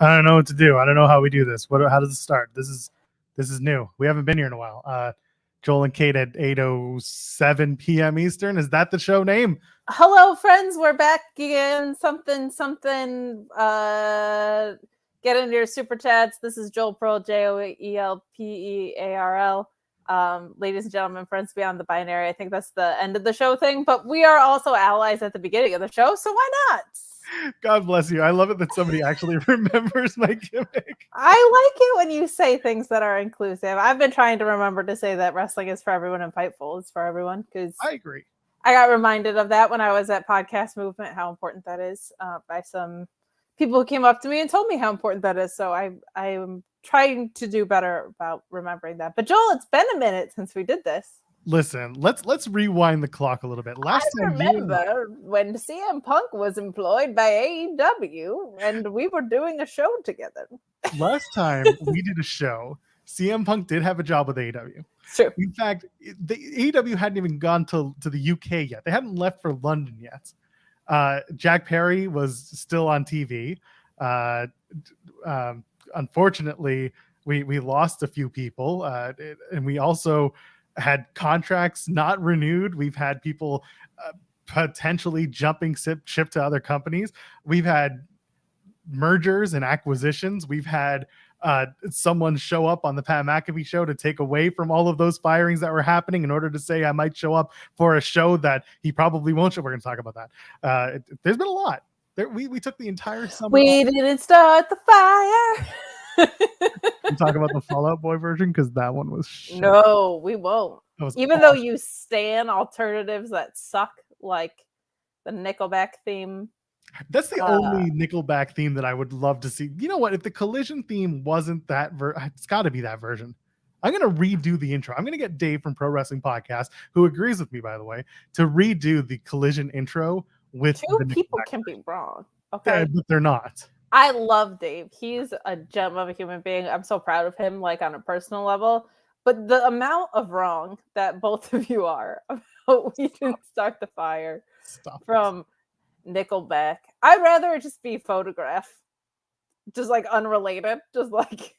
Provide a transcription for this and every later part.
I don't know what to do. I don't know how we do this. How does it start? This is new. We haven't been here in a while. Joel and Kate at 8:07 p.m. Eastern. Is that the show name? Hello, friends. We're back again. Something. Get into your super chats. This is Joel Pearl, JoelPearl. Ladies and gentlemen, friends beyond the binary. I think that's the end of the show thing, but we are also allies at the beginning of the show, so why not? God bless you. I love it that somebody actually remembers my gimmick. I like it when you say things that are inclusive. I've been trying to remember to say that wrestling is for everyone and Fightful is for everyone, because I agree. I got reminded of that when I was at Podcast Movement, how important that is, by some people who came up to me and told me how important that is. So I'm trying to do better about remembering that. But Joel, it's been a minute since we did this. Listen, let's rewind the clock a little bit. I remember when CM Punk was employed by AEW and we were doing a show together. Last time we did a show, CM Punk did have a job with AEW. True. In fact, the AEW hadn't even gone to the UK yet. They hadn't left for London yet. Jack Perry was still on TV. Unfortunately, we lost a few people, and we also had contracts not renewed. We've had people potentially jumping ship to other companies. We've had mergers and acquisitions. We've had someone show up on the Pat McAfee show to take away from all of those firings that were happening in order to say I might show up for a show that he probably won't show. We're going to talk about that. There's been a lot. We took the entire summer. We didn't start the fire. We talk about the Fall Out Boy version because that one was shit. No, we won't. Even awesome. Though you stan alternatives that suck, like the Nickelback theme. That's the only Nickelback theme that I would love to see. You know what? If the Collision theme wasn't that, it's got to be that version. I'm going to redo the intro. I'm going to get Dave from Pro Wrestling Podcast, who agrees with me, by the way, to redo the Collision intro with two people can be wrong. Okay, but they're not. I love Dave. He's a gem of a human being. I'm so proud of him, like on a personal level. But the amount of wrong that both of you are about We Didn't Start the Fire from Nickelback. I'd rather it just be Photograph. Just like unrelated. Just like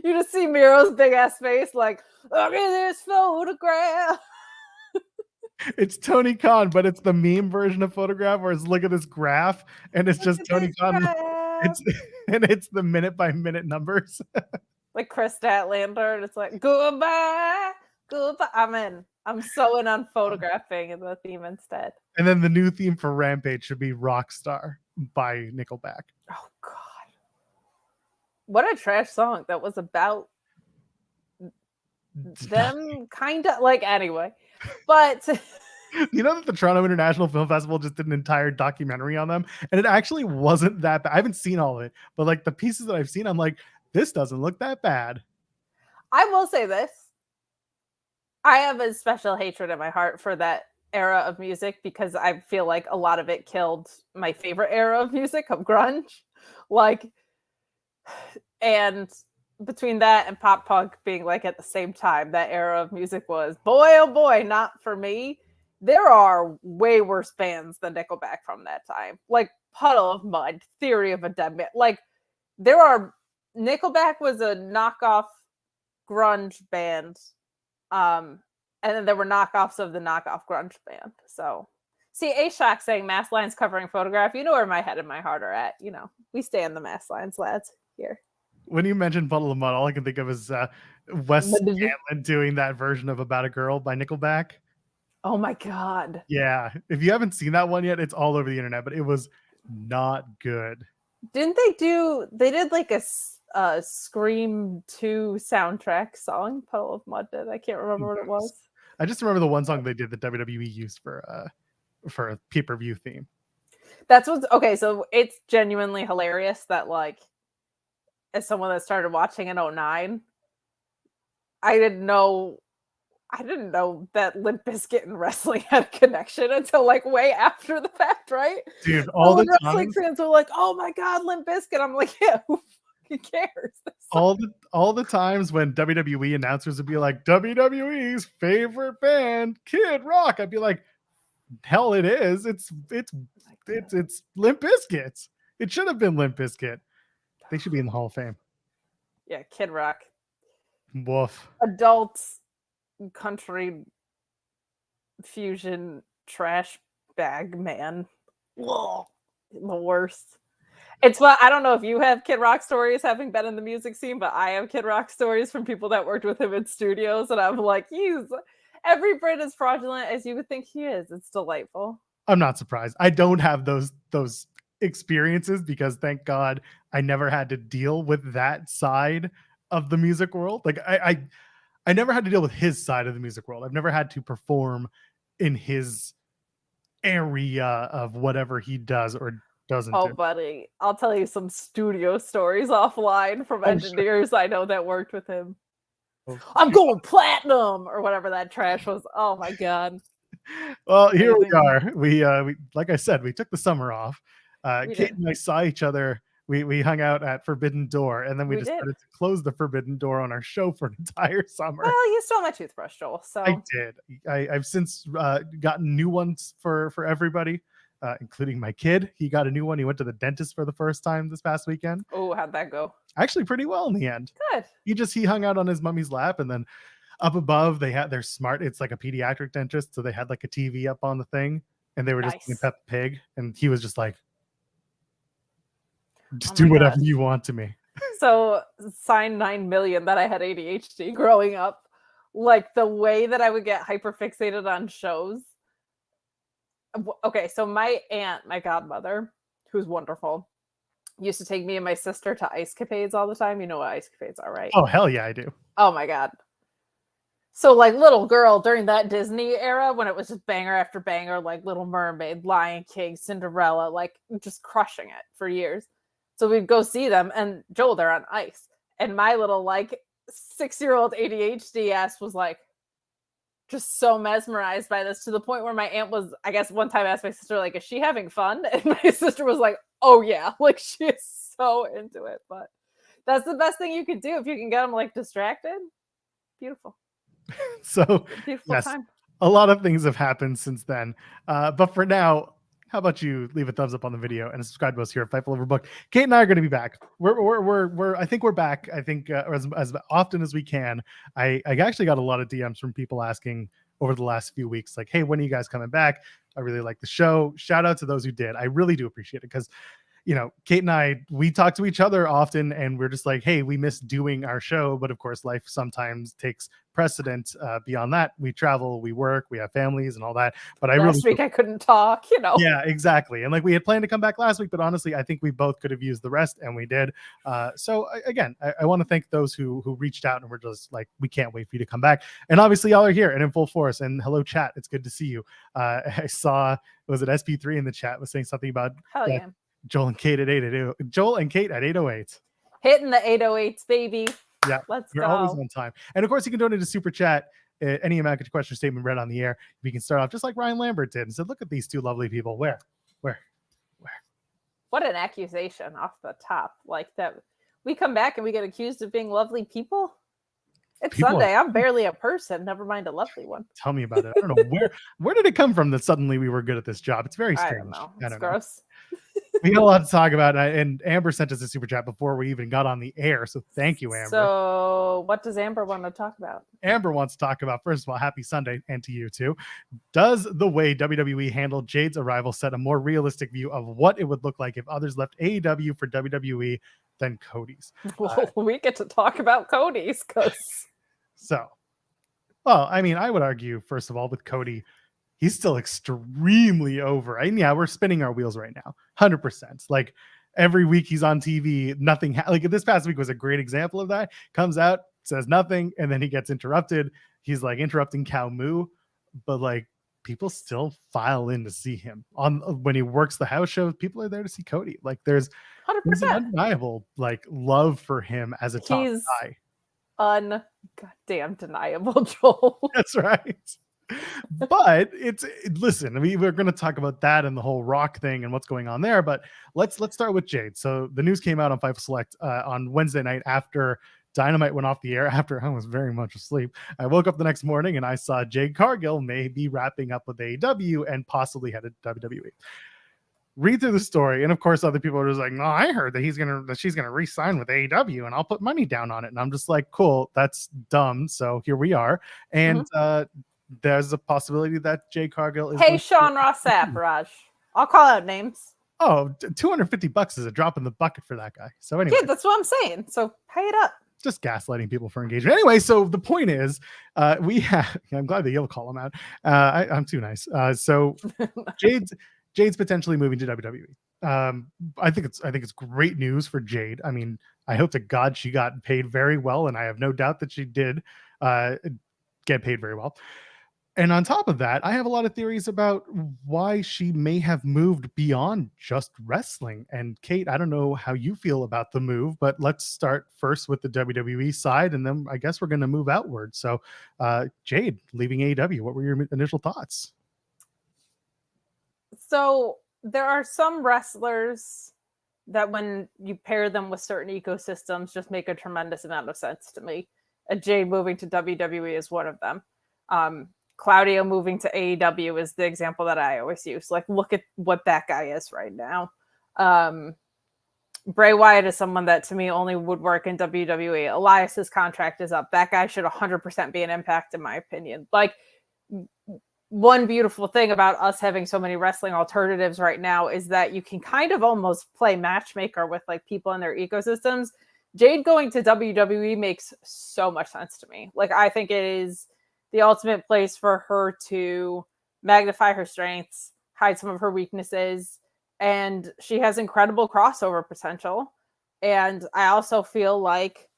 you just see Miro's big ass face, like, look at this photograph. It's Tony Khan, but it's the meme version of Photograph, where it's look at this graph, and it's just Tony Khan. It's the minute by minute numbers. Like Chris Statlander, and it's like goodbye. I'm in. I'm so in on Photographing in the theme instead. And then the new theme for Rampage should be Rockstar by Nickelback. Oh God. What a trash song that was about them, kind of like, anyway. But you know that the Toronto International Film Festival just did an entire documentary on them, and it actually wasn't that bad. I haven't seen all of it, but like the pieces that I've seen, I'm like, this doesn't look that bad. I will say this. I have a special hatred in my heart for that era of music because I feel like a lot of it killed my favorite era of music, of grunge. Like, and between that and pop punk being like at the same time, that era of music was, boy, oh boy, not for me. There are way worse bands than Nickelback from that time. Like Puddle of Mud, Theory of a Dead Man. Like Nickelback was a knockoff grunge band. And then there were knockoffs of the knockoff grunge band. So see, A-Shock saying Mass Lines covering Photograph. You know where my head and my heart are at. You know, we stay in the Mass Lines, lads, here. When you mentioned Puddle of Mud, all I can think of is Wes Scantlin doing that version of About a Girl by Nickelback. Oh my God. Yeah. If you haven't seen that one yet, it's all over the internet, but it was not good. Didn't they did like a Scream 2 soundtrack song, Puddle of Mud did. I can't remember what it was. I just remember the one song they did that WWE used for a pay-per-view theme. That's what's okay. So it's genuinely hilarious that, like, as someone that started watching in 2009, I didn't know that Limp Bizkit and wrestling had a connection until like way after the fact, right? Dude, all the wrestling fans were like, "Oh my God, Limp Bizkit!" I'm like, "Yeah, who fucking cares?" All the times when WWE announcers would be like, "WWE's favorite band, Kid Rock," I'd be like, "Hell, it is. It's Limp Bizkit. It should have been Limp Bizkit." They should be in the Hall of Fame. Yeah, Kid Rock. Woof. Adult country fusion trash bag man. Whoa, the worst. It's what I don't know if you have Kid Rock stories having been in the music scene, but I have Kid Rock stories from people that worked with him in studios, and I'm like, he's every bit as fraudulent as you would think he is. It's delightful. I'm not surprised. I don't have those experiences because thank God I never had to deal with that side of the music world. Like I never had to deal with his side of the music world. I've never had to perform in his area of whatever he does or doesn't Oh, do. buddy, I'll tell you some studio stories offline from engineers I know that worked with him. I'm going platinum or whatever that trash was. Oh my God. Well, here we are. We like I said, we took the summer off. We Kate did. and I saw each other. We hung out at Forbidden Door, and then we decided to close the Forbidden Door on our show for an entire summer. Well, you stole my toothbrush, Joel. So I did. I've since gotten new ones for everybody, including my kid. He got a new one. He went to the dentist for the first time this past weekend. Oh, how'd that go? Actually, pretty well in the end. Good. He hung out on his mummy's lap, and then up above they had their smart. It's like a pediatric dentist, so they had like a TV up on the thing, and they were just doing Peppa Pig, and he was just like, "Just do whatever you want to me." So sign 9 million that I had ADHD growing up. Like the way that I would get hyperfixated on shows. Okay, so my aunt, my godmother, who's wonderful, used to take me and my sister to ice capades all the time. You know what ice capades are, right? Oh, hell yeah, I do. Oh my God. So like little girl during that Disney era when it was just banger after banger, like Little Mermaid, Lion King, Cinderella, like just crushing it for years. So we'd go see them, and Joel, they're on ice. And my little like 6-year-old ADHD ass was like just so mesmerized by this to the point where my aunt was, I guess one time asked my sister, like, is she having fun? And my sister was like, oh yeah, like she is so into it. But that's the best thing you could do if you can get them like distracted. Beautiful. So beautiful time. A lot of things have happened since then. But for now, how about you leave a thumbs up on the video and subscribe to us here at Fightful Overbooked. Kate and I are going to be back. I think we're back. I think as often as we can. I actually got a lot of DMs from people asking over the last few weeks, like, hey, when are you guys coming back? I really like the show. Shout out to those who did. I really do appreciate it because, you know, Kate and I, we talk to each other often and we're just like, hey, we miss doing our show. But of course, life sometimes takes precedent. Beyond that, we travel, we work, we have families and all that. But last week I couldn't talk, you know. Yeah, exactly. And like we had planned to come back last week, but honestly, I think we both could have used the rest and we did. So again, I want to thank those who reached out and were just like, we can't wait for you to come back. And obviously y'all are here and in full force. And hello chat. It's good to see you. I saw, was it SP3 in the chat was saying something about Joel and Kate at 808. Joel and Kate at 808. Hitting the 808s, baby. Yeah, you're always on time. And of course, you can donate to Super Chat. Any amount of question statement read on the air. We can start off just like Ryan Lambert did and said, look at these two lovely people. Where? What an accusation off the top. Like that we come back and we get accused of being lovely people. It's Sunday. I'm barely a person, never mind a lovely one. Tell me about it. I don't know where did it come from that suddenly we were good at this job? It's very strange. I don't know. It's gross. We got a lot to talk about, and Amber sent us a super chat before we even got on the air. So thank you, Amber. So what does Amber want to talk about? Amber wants to talk about, first of all, happy Sunday, and to you too. Does the way WWE handled Jade's arrival set a more realistic view of what it would look like if others left AEW for WWE than Cody's? Well, we get to talk about Cody's because. So, well, I mean, I would argue, first of all, with Cody, he's still extremely over. And yeah, we're spinning our wheels right now. 100%. Like every week he's on TV, nothing. Like this past week was a great example of that. Comes out, says nothing, and then he gets interrupted. He's like interrupting Cow Moo, but like people still file in to see him on when he works the house shows. People are there to see Cody. Like there's 100% an undeniable like love for him as a top guy. Goddamn deniable, Joel. That's right. But listen, I mean, we're going to talk about that and the whole Rock thing and what's going on there. But let's start with Jade. So the news came out on Fightful Select on Wednesday night after Dynamite went off the air. After I was very much asleep, I woke up the next morning and I saw Jade Cargill may be wrapping up with AEW and possibly headed to WWE. read through the story, and of course other people are just like, no, I heard that she's gonna re-sign with AEW and I'll put money down on it. And I'm just like, cool, that's dumb. So here we are. And there's a possibility that Jade Cargill is Hey, Sean Ross Sapp, Raj. I'll call out names. Oh, $250 is a drop in the bucket for that guy. So anyway. Yeah, that's what I'm saying. So pay it up. Just gaslighting people for engagement. Anyway, so the point is, we have. I'm glad that you'll call him out. I'm too nice. So Jade's potentially moving to WWE. I think it's great news for Jade. I mean, I hope to God she got paid very well, and I have no doubt that she did get paid very well. And on top of that, I have a lot of theories about why she may have moved beyond just wrestling. And Kate, I don't know how you feel about the move, but let's start first with the WWE side, and then I guess we're going to move outward. So, Jade, leaving AEW, what were your initial thoughts? So there are some wrestlers that when you pair them with certain ecosystems just make a tremendous amount of sense to me. And Jade moving to WWE is one of them. Claudio moving to AEW is the example that I always use. Like, look at what that guy is right now. Bray Wyatt is someone that to me only would work in WWE. Elias's contract is up. That guy should 100% be an Impact in my opinion. Like, one beautiful thing about us having so many wrestling alternatives right now is that you can kind of almost play matchmaker with like people in their ecosystems. Jade going to WWE makes so much sense to me. Like, I think it is the ultimate place for her to magnify her strengths, hide some of her weaknesses, and she has incredible crossover potential. And I also feel like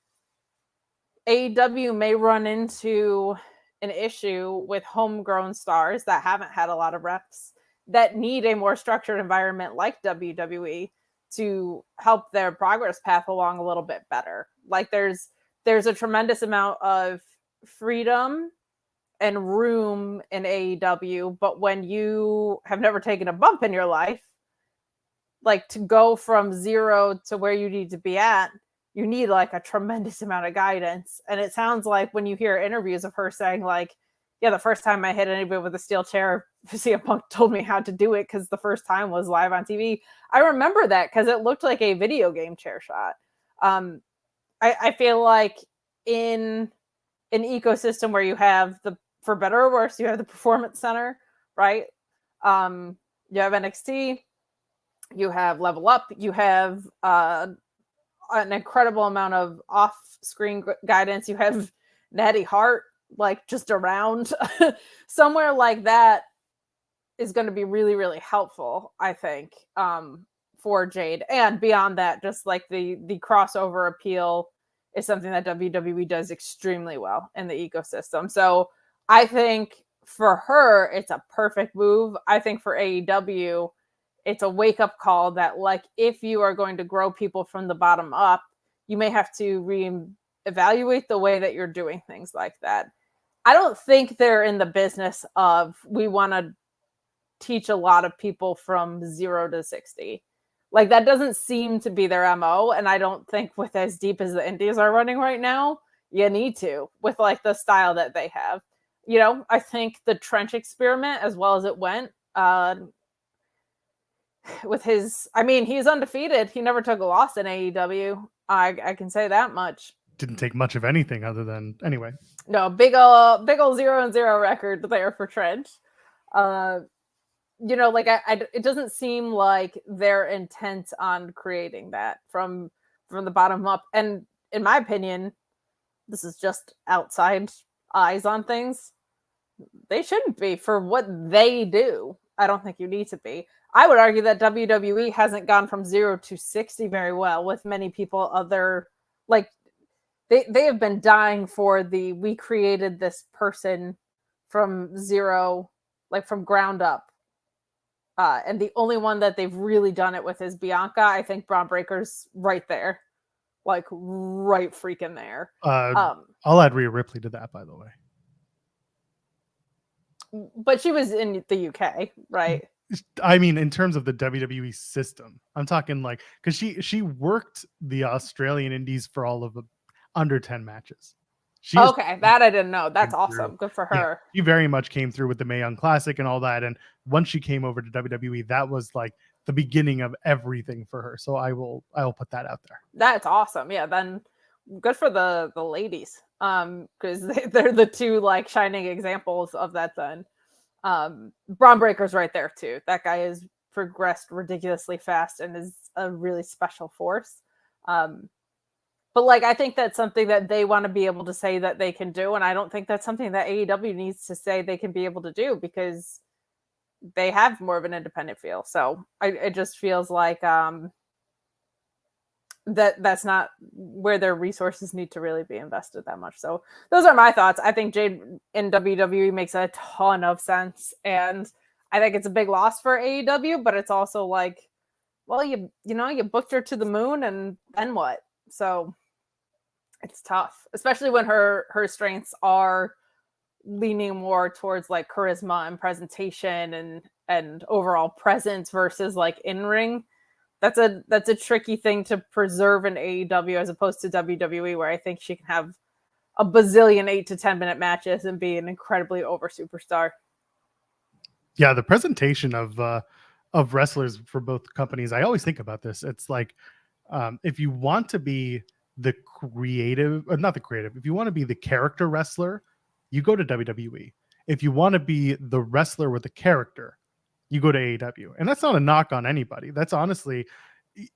AEW may run into an issue with homegrown stars that haven't had a lot of reps that need a more structured environment like WWE to help their progress path along a little bit better. Like, there's a tremendous amount of freedom and room in AEW, but when you have never taken a bump in your life, like, to go from zero to where you need to be at, you need like a tremendous amount of guidance. And it sounds like when you hear interviews of her saying like, yeah, the first time I hit anybody with a steel chair, CM Punk told me how to do it because the first time was live on TV. I remember that because it looked like a video game chair shot. I feel like in an ecosystem where you have for better or worse, you have the Performance Center, right? You have NXT, you have Level Up, you have an incredible amount of off-screen guidance. You have Natty Hart, like, just around. Somewhere like that is going to be really, really helpful, I think, for Jade. And beyond that, just like the crossover appeal is something that WWE does extremely well in the ecosystem. So I think for her, it's a perfect move. I think for AEW, it's a wake-up call that, like, if you are going to grow people from the bottom up, you may have to reevaluate the way that you're doing things like that. I don't think they're in the business of, we want to teach a lot of people from 0 to 60. Like, that doesn't seem to be their MO, and I don't think with as deep as the indies are running right now, you need to, with like the style that they have. You know, I think the trench experiment, as well as it went, with his, I mean, he's undefeated. He never took a loss in AEW. I can say that much. Didn't take much of anything other than, anyway. No, big ol' 0-0 record there for Trench. You know, like, it doesn't seem like they're intent on creating that from the bottom up. And in my opinion, this is just outside eyes on things. They shouldn't be for what they do. I don't think you need to be. I would argue that WWE hasn't gone from 0 to 60 very well with many people other, like, they have been dying for we created this person from zero, like from ground up. And the only one that they've really done it with is Bianca. I think Braun Breaker's right there. Like, right freaking there. I'll add Rhea Ripley to that, by the way. But she was in the UK, right? I mean, in terms of the WWE system, I'm talking like, because she worked the Australian Indies for all of under 10 matches. Okay, that I didn't know. That's awesome. Good for her. Yeah, she very much came through with the Mae Young Classic and all that. And once she came over to WWE, that was like the beginning of everything for her. So I will put that out there. That's awesome. Yeah, then good for the ladies. Because they're the two like shining examples of that then. Braun Breaker's right there too. That guy has progressed ridiculously fast and is a really special force. But like, I think that's something that they want to be able to say that they can do. And I don't think that's something that AEW needs to say they can be able to do, because they have more of an independent feel. So it just feels like that's not where their resources need to really be invested that much. So those are my thoughts. I think Jade in WWE makes a ton of sense. And I think it's a big loss for AEW, but it's also like, well, you booked her to the moon, and then what? So it's tough, especially when her strengths are leaning more towards like charisma and presentation and overall presence versus like in-ring. That's a tricky thing to preserve in AEW as opposed to WWE, where I think she can have a bazillion 8 to 10 minute matches and be an incredibly over superstar. Yeah, the presentation of wrestlers for both companies, I always think about this. It's like, if you want to be the creative, or not the creative, if you want to be the character wrestler, you go to WWE. If you want to be the wrestler with a character, you go to AEW. And that's not a knock on anybody. That's honestly,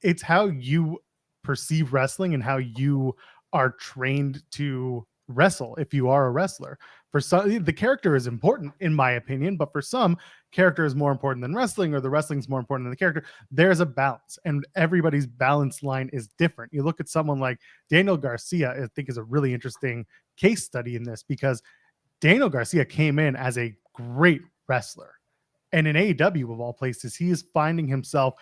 it's how you perceive wrestling and how you are trained to wrestle if you are a wrestler. For some, the character is important in my opinion, but for some, character is more important than wrestling, or the wrestling is more important than the character. There's a balance, and everybody's balance line is different. You look at someone like Daniel Garcia, I think is a really interesting case study in this, because Daniel Garcia came in as a great wrestler, and in AEW of all places, he is finding himself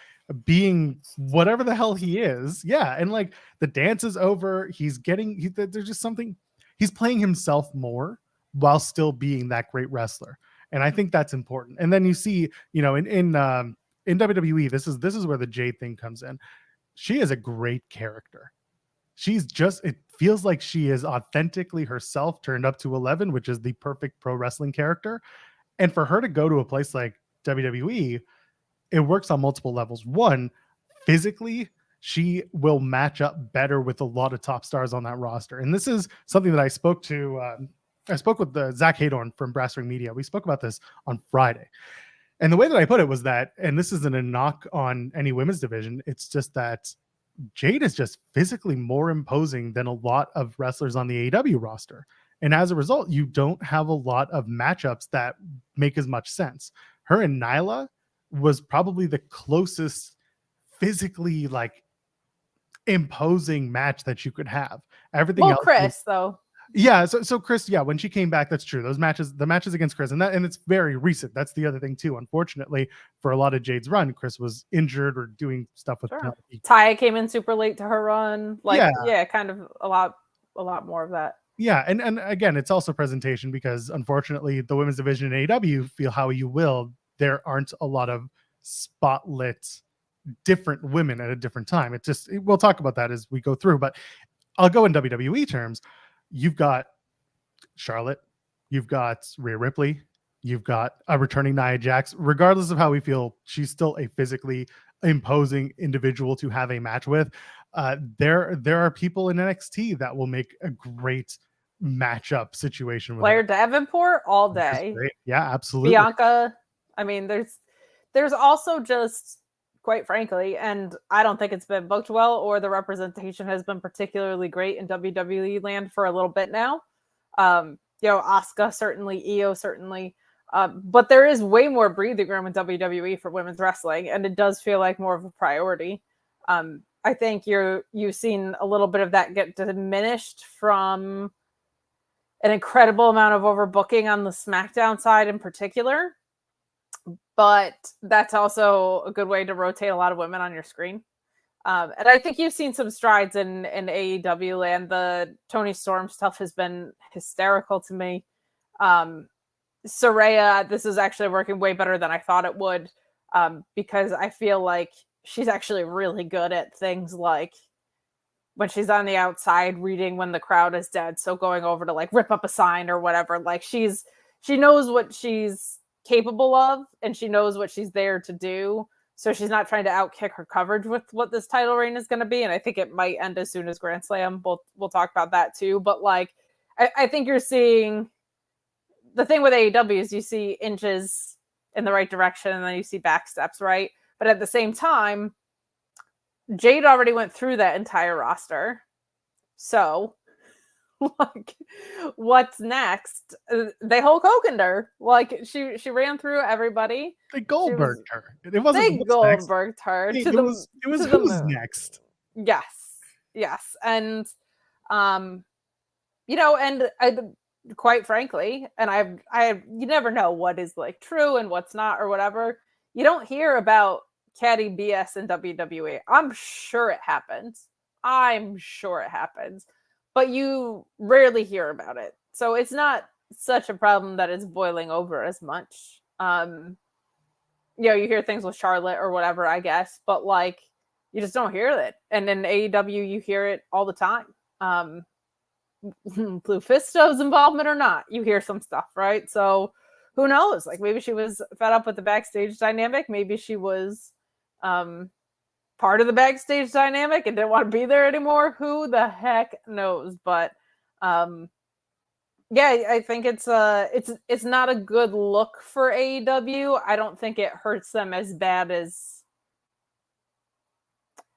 being whatever the hell he is. Yeah, and like the dance is over. There's just something. He's playing himself more while still being that great wrestler, and I think that's important. And then you see, in WWE, this is where the Jade thing comes in. She is a great character. It feels like she is authentically herself turned up to 11, which is the perfect pro wrestling character. And for her to go to a place like WWE, it works on multiple levels. One, physically, she will match up better with a lot of top stars on that roster. And this is something that I spoke with Zach Haydorn from Brass Ring Media. We spoke about this on Friday. And the way that I put it was that, and this isn't a knock on any women's division, it's just that Jade is just physically more imposing than a lot of wrestlers on the AEW roster. And as a result, you don't have a lot of matchups that make as much sense. Her and Nyla was probably the closest physically like imposing match that you could have. Everything else. Chris, though. Yeah, so Chris, yeah, when she came back, that's true. The matches against Chris, and it's very recent. That's the other thing too. Unfortunately, for a lot of Jade's run, Chris was injured or doing stuff with Penelope. Taya came in super late to her run. Kind of a lot more of that. Yeah, and again, it's also presentation, because unfortunately, the women's division in AEW, feel how you will, there aren't a lot of spotlit different women at a different time. We'll talk about that as we go through, but I'll go in WWE terms. You've got Charlotte, you've got Rhea Ripley, you've got a returning Nia Jax. Regardless of how we feel, she's still a physically imposing individual to have a match with. There are people in NXT that will make a great matchup situation with Blair Davenport all day. Yeah, absolutely. Bianca. I mean, there's also just, quite frankly, and I don't think it's been booked well, or the representation has been particularly great in WWE land for a little bit now. Asuka certainly, Io certainly, but there is way more breathing room in WWE for women's wrestling, and it does feel like more of a priority. I think you've seen a little bit of that get diminished from an incredible amount of overbooking on the SmackDown side in particular. But that's also a good way to rotate a lot of women on your screen. And I think you've seen some strides in AEW land. The Toni Storm stuff has been hysterical to me. Saraya, this is actually working way better than I thought it would, because I feel like she's actually really good at things like when she's on the outside reading when the crowd is dead. So going over to like rip up a sign or whatever, like she knows what she's capable of, and she knows what she's there to do. So she's not trying to outkick her coverage with what this title reign is going to be. And I think it might end as soon as Grand Slam. We'll talk about that too. But like, I think you're seeing the thing with AEW is you see inches in the right direction and then you see back steps, right? But at the same time, Jade already went through that entire roster. So like, what's next? They Hulk Hogan'd her. Like she ran through everybody. They Goldberged her. It wasn't they Goldberged her it to was who's moon. Next. Yes, and you know, and I quite frankly, and I you never know what is like true and what's not or whatever. You don't hear about catty BS in WWE. I'm sure it happens. But you rarely hear about it. So it's not such a problem that it's boiling over as much. You know, you hear things with Charlotte or whatever, I guess, but like you just don't hear it. And in AEW, you hear it all the time. Blue Fisto's involvement or not, you hear some stuff, right? So who knows? Like maybe she was fed up with the backstage dynamic. Maybe she was part of the backstage dynamic and didn't want to be there anymore. Who the heck knows? But yeah, I think it's not a good look for AEW. I don't think it hurts them as bad as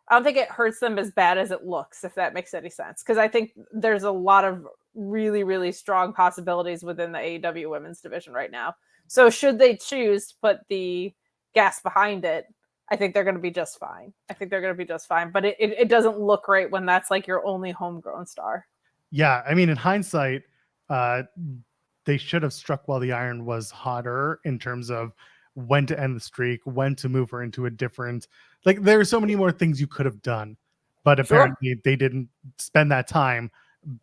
it looks, if that makes any sense. Because I think there's a lot of really, really strong possibilities within the AEW women's division right now. So should they choose to put the gas behind it, I think they're going to be just fine. But it doesn't look great when that's like your only homegrown star. Yeah, I mean, in hindsight, they should have struck while the iron was hotter in terms of when to end the streak, when to move her into a different, like there are so many more things you could have done, but apparently they didn't spend that time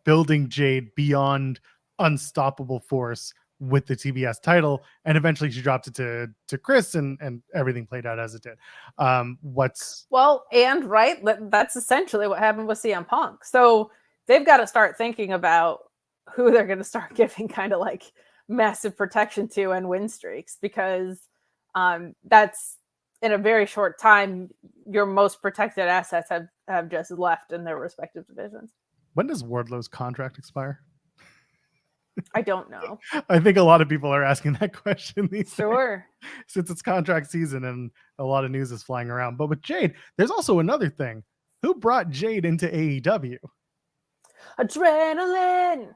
building Jade beyond unstoppable force with the TBS title, and eventually she dropped it to Chris, and everything played out as it did. That's essentially what happened with CM Punk. So they've got to start thinking about who they're going to start giving kind of like massive protection to and win streaks, because that's in a very short time your most protected assets have just left in their respective divisions. When does Wardlow's contract expire? I don't know. I think a lot of people are asking that question these days, since it's contract season and a lot of news is flying around. But with Jade, there's also another thing. Who brought Jade into AEW? Adrenaline.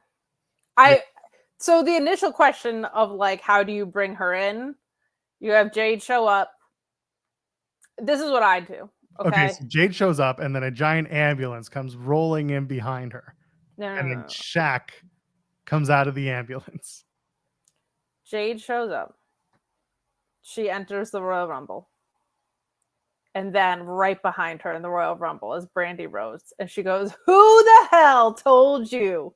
So the initial question of like, how do you bring her in? You have Jade show up. This is what I do. Okay, so Jade shows up, and then a giant ambulance comes rolling in behind her. And then Shaq comes out of the ambulance. Jade shows up. She enters the Royal Rumble. And then right behind her in the Royal Rumble is Brandy Rose. And she goes, "Who the hell told you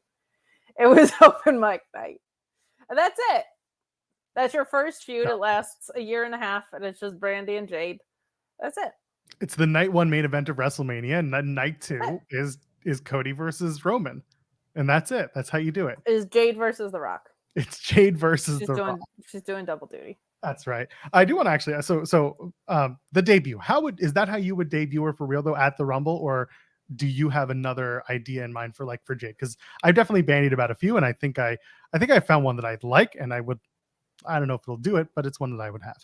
it was open mic night?" And that's it. That's your first feud. It lasts a year and a half, and it's just Brandy and Jade. That's it. It's the night one main event of WrestleMania, and then night two is Cody versus Roman. And that's it. That's how you do it. Is Jade versus The Rock. It's Jade versus The Rock. She's doing double duty. That's right. I do want to actually. So the debut. Is that how you would debut her for real though at the Rumble, or do you have another idea in mind for Jade? Because I've definitely bandied about a few, and I think I found one that I'd like, and I don't know if it'll do it, but it's one that I would have.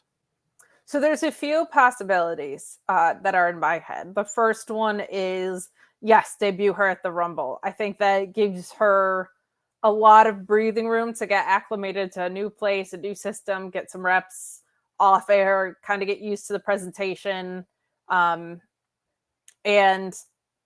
So there's a few possibilities that are in my head. The first one is, yes, debut her at the Rumble. I think that gives her a lot of breathing room to get acclimated to a new place, a new system, get some reps off air, kind of get used to the presentation. And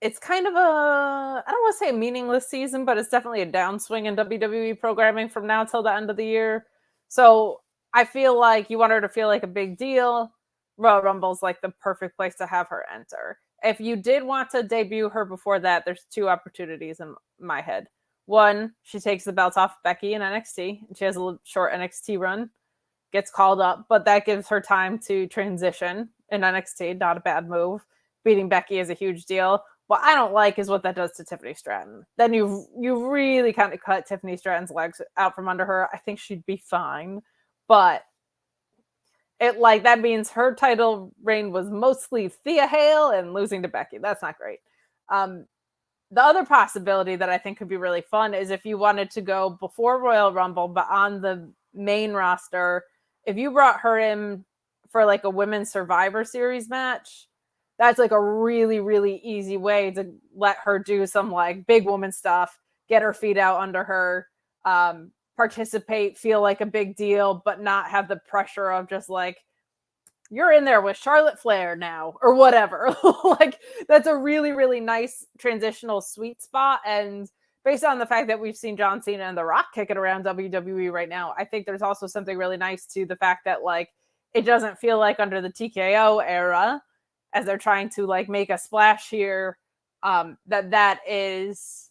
it's kind of I don't want to say a meaningless season, but it's definitely a downswing in WWE programming from now till the end of the year. So I feel like you want her to feel like a big deal. Royal Rumble's like the perfect place to have her enter. If you did want to debut her before that, there's two opportunities in my head. One, she takes the belts off Becky in NXT, and she has a little short NXT run, gets called up, but that gives her time to transition in NXT. Not a bad move. Beating Becky is a huge deal. What I don't like is what that does to Tiffany Stratton. Then you really kind of cut Tiffany Stratton's legs out from under her. I think she'd be fine, but it like that means her title reign was mostly Thea Hale and losing to Becky. That's not great. The other possibility that I think could be really fun is if you wanted to go before Royal Rumble, but on the main roster, if you brought her in for like a women's Survivor Series match, that's like a really, really easy way to let her do some like big woman stuff, get her feet out under her, participate, feel like a big deal, but not have the pressure of just like, you're in there with Charlotte Flair now or whatever. Like that's a really, really nice transitional sweet spot. And based on the fact that we've seen John Cena and The Rock kicking around WWE right now, I think there's also something really nice to the fact that like it doesn't feel like under the TKO era, as they're trying to like make a splash here, that is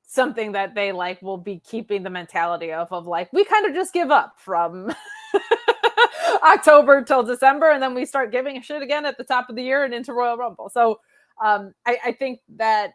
something that they like will be keeping the mentality of like, we kind of just give up from October till December, and then we start giving a shit again at the top of the year and into Royal Rumble. So I think that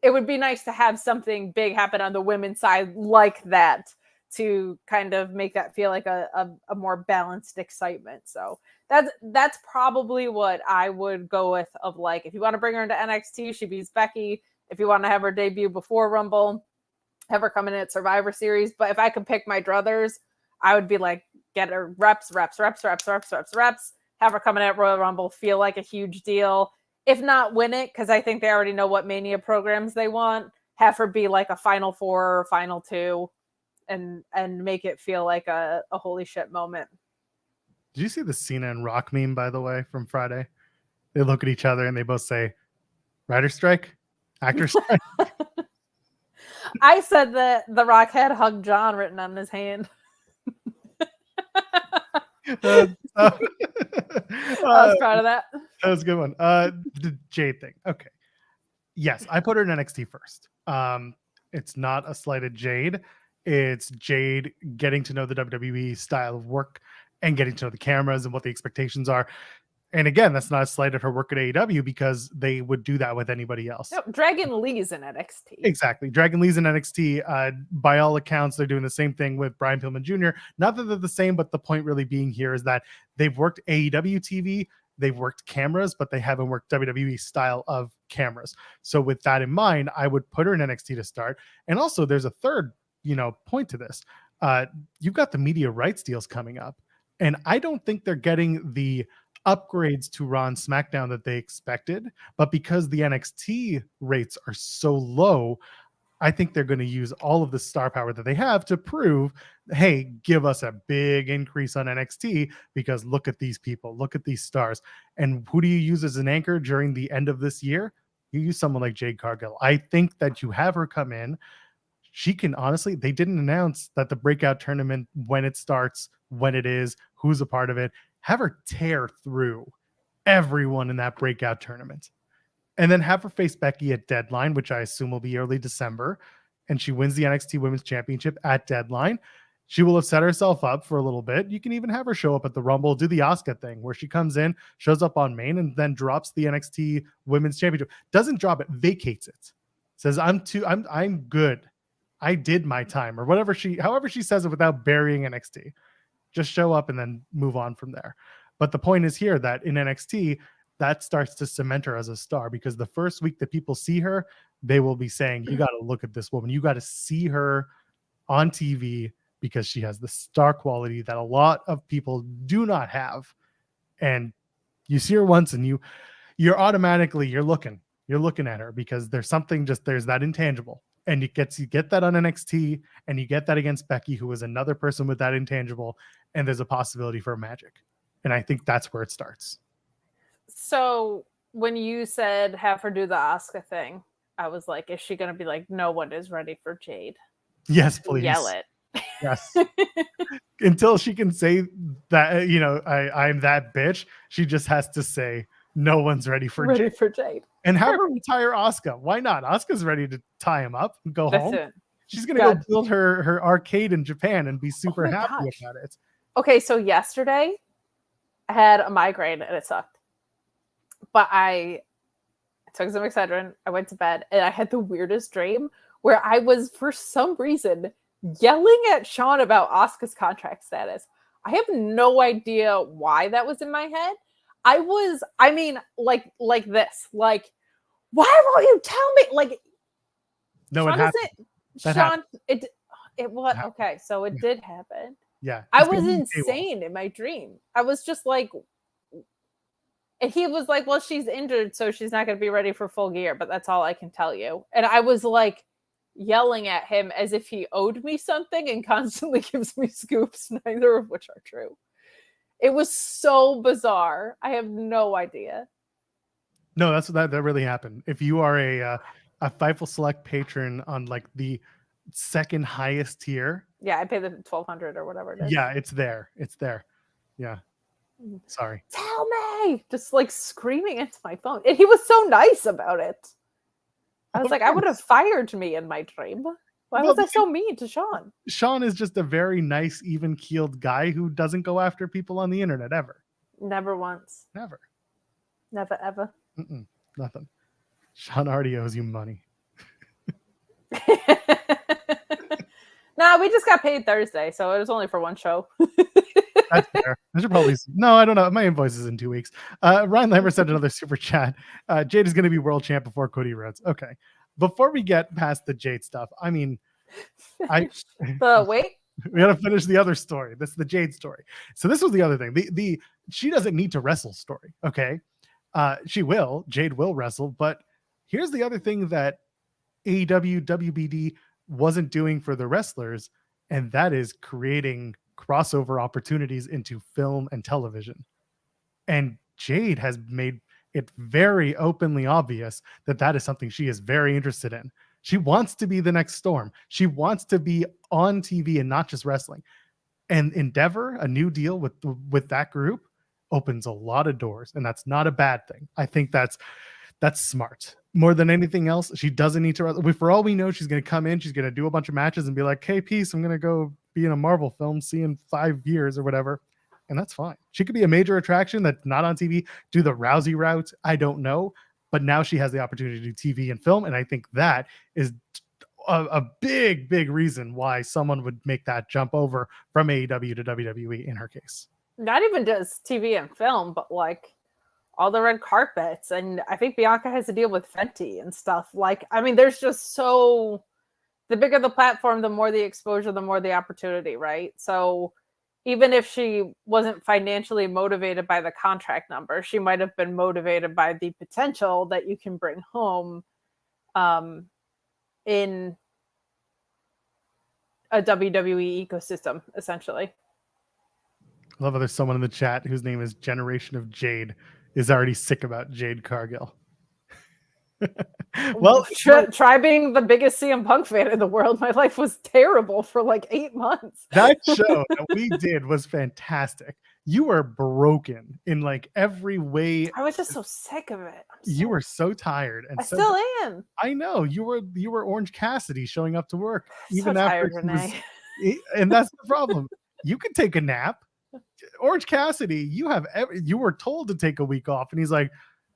it would be nice to have something big happen on the women's side like that to kind of make that feel like a more balanced excitement. So that's probably what I would go with, of like, if you want to bring her into NXT, she beats Becky. If you want to have her debut before Rumble, have her come in at Survivor Series. But if I could pick my druthers, I would be like, get her reps, have her come in at Royal Rumble, feel like a huge deal. If not win it, because I think they already know what Mania programs they want, have her be like a Final 4 or Final 2 and make it feel like a holy shit moment. Did you see the Cena and Rock meme, by the way, from Friday? They look at each other and they both say, writer strike? Actor strike? I said that The Rock had Hug John written on his hand. I was proud of that. That was a good one. The Jade thing. Okay. Yes, I put her in NXT first. It's not a slight at Jade. It's Jade getting to know the WWE style of work and getting to know the cameras and what the expectations are. And again, that's not a slight at her work at AEW, because they would do that with anybody else. No, Dragon Lee's in NXT. Exactly. Dragon Lee's in NXT. By all accounts, they're doing the same thing with Brian Pillman Jr. Not that they're the same, but the point really being here is that they've worked AEW TV, they've worked cameras, but they haven't worked WWE style of cameras. So with that in mind, I would put her in NXT to start. And also there's a third, point to this. You've got the media rights deals coming up, and I don't think they're getting the upgrades to Raw and SmackDown that they expected, but because the NXT rates are so low, I think they're going to use all of the star power that they have to prove, hey, give us a big increase on NXT, because look at these people, look at these stars. And who do you use as an anchor during the end of this year? You use someone like Jade Cargill. I think that you have her come in. She can, honestly, they didn't announce that the breakout tournament, when it starts, when it is, who's a part of it. Have her tear through everyone in that breakout tournament. And then have her face Becky at Deadline, which I assume will be early December. And she wins the NXT Women's Championship at Deadline. She will have set herself up for a little bit. You can even have her show up at the Rumble, do the Asuka thing where she comes in, shows up on main, and then drops the NXT Women's Championship. Doesn't drop it, vacates it. Says, I'm good. I did my time, or however she says it without burying NXT. Just show up and then move on from there. But the point is here that in NXT, that starts to cement her as a star, because the first week that people see her, they will be saying, you got to look at this woman. You got to see her on TV, because she has the star quality that a lot of people do not have. And you see her once and you're automatically, you're looking at her, because there's that intangible. And you get that on NXT, and you get that against Becky, who is another person with that intangible, and there's a possibility for magic. And I think that's where it starts. So when you said have her do the Asuka thing, I was like, is she going to be like, no one is ready for Jade? Yes, please. Yell it. Yes. Until she can say that, I'm that bitch, she just has to say, no one's ready for Jade. And have her retire Asuka. Why not? Asuka's ready to tie him up and go home. She's going to go build her arcade in Japan and be super happy about it. Okay, so yesterday I had a migraine and it sucked. But I took some Excedrin, I went to bed, and I had the weirdest dream where I was, for some reason, yelling at Sean about Asuka's contract status. I have no idea why that was in my head. Like this. Like, why won't you tell me? Like, No, Sean it happened. That Sean, happened. it what? Happened. Okay, so it Yeah. did happen. Yeah. I It's gonna was be paywall. insane in my dream. I was just like, and he was like, well, she's injured, so she's not going to be ready for Full Gear, but that's all I can tell you. And I was like yelling at him as if he owed me something and constantly gives me scoops, neither of which are true. It was so bizarre. I have no idea. No, that really happened. If you are a Fightful Select patron on like the second highest tier, Yeah, I pay the 1,200 or whatever it is. yeah, it's there. It's there. Yeah. Sorry. Tell me, just like screaming into my phone, and he was so nice about it. I was Of like, I would course. have fired me in my dream. Why Well, was I so mean to Sean? Sean is just a very nice, even-keeled guy who doesn't go after people on the internet ever. Never once. Never. Never ever. Nothing. Sean already owes you money. No, we just got paid Thursday, so it was only for one show. That's fair. I should probably. No, I don't know. My invoice is in 2 weeks. Ryan Lambert sent another super chat. Jade is going to be world champ before Cody Rhodes. Okay. Before we get past the Jade stuff, I mean, Wait. We got to finish the other story. This is the Jade story. So this was the other thing. The she doesn't need to wrestle story. Okay. She will. Jade will wrestle. But here's the other thing that AEW, WBD wasn't doing for the wrestlers, and that is creating crossover opportunities into film and television. And Jade has made it very openly obvious that that is something she is very interested in. She wants to be the next Storm. She wants to be on TV and not just wrestling. And Endeavor, a new deal with that group, opens a lot of doors, and that's not a bad thing. I think that's smart. More than anything else, she doesn't need to. For all we know, she's going to come in, she's going to do a bunch of matches and be like, "Hey, peace, I'm going to go be in a Marvel film, see you in 5 years or whatever," and that's fine. She could be a major attraction that's not on TV. Do the Rousey route, I don't know, but now she has the opportunity to do TV and film, and I think that is a big reason why someone would make that jump over from AEW to WWE in her case. Not even just TV and film, but like all the red carpets, and I think Bianca has to deal with Fenty and stuff. Like, I mean, there's just so the bigger the platform, the more the exposure, the more the opportunity, right? So even if she wasn't financially motivated by the contract number, she might have been motivated by the potential that you can bring home in a WWE ecosystem, essentially. I love how there's someone in the chat whose name is Generation of Jade is already sick about Jade Cargill. Well, try being the biggest CM Punk fan in the world. My life was terrible for like 8 months. That show that we did was fantastic. You were broken in like every way. I was just so sick of it. You were so tired, and I still am. I know you were Orange Cassidy showing up to work even so after tired, Renee. And that's the problem. You can take a nap. Orange Cassidy, you were told to take a week off, and he's like,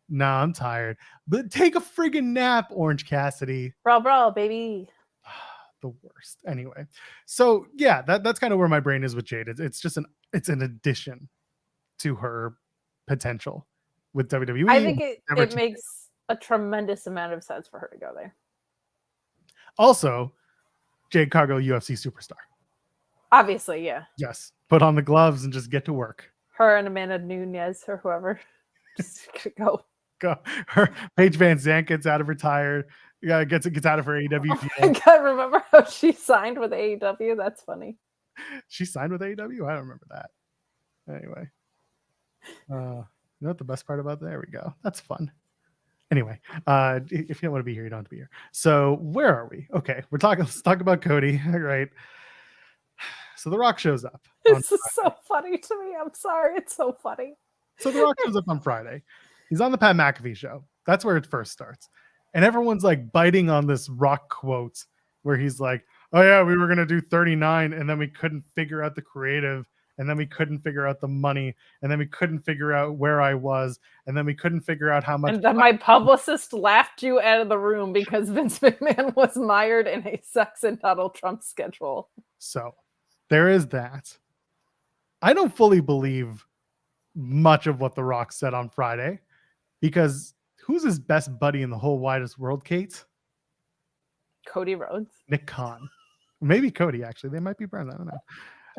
"Nah, I'm tired." But take a friggin' nap, Orange Cassidy. Bro, baby. The worst. Anyway, so yeah, that's kind of where my brain is with Jade. It's just it's an addition to her potential with WWE. I think it makes a tremendous amount of sense for her to go there. Also, Jade Cargill, UFC superstar. Obviously, yeah. Yes. Put on the gloves and just get to work. Her and Amanda Nunes or whoever. Just go. Her Paige Van Zandt gets out of retired. Yeah, gets out of her AEW deal. I can't remember how she signed with AEW. That's funny. She signed with AEW? I don't remember that. Anyway. You know what the best part about that? There we go. That's fun. Anyway, if you don't want to be here, you don't have to be here. So where are we? Okay, let's talk about Cody. All right. So The Rock shows up. This is so funny to me. I'm sorry. It's so funny. So The Rock shows up on Friday. He's on the Pat McAfee show. That's where it first starts. And everyone's like biting on this Rock quote where he's like, "Oh yeah, we were going to do 39 and then we couldn't figure out the creative, and then we couldn't figure out the money, and then we couldn't figure out where I was, and then we couldn't figure out how much." And then my publicist laughed you out of the room because Vince McMahon was mired in a sex and Donald Trump schedule. So there is that. I don't fully believe much of what The Rock said on Friday, because who's his best buddy in the whole widest world, Kate? Cody Rhodes. Nick Khan. Maybe Cody, actually. They might be friends. I don't know.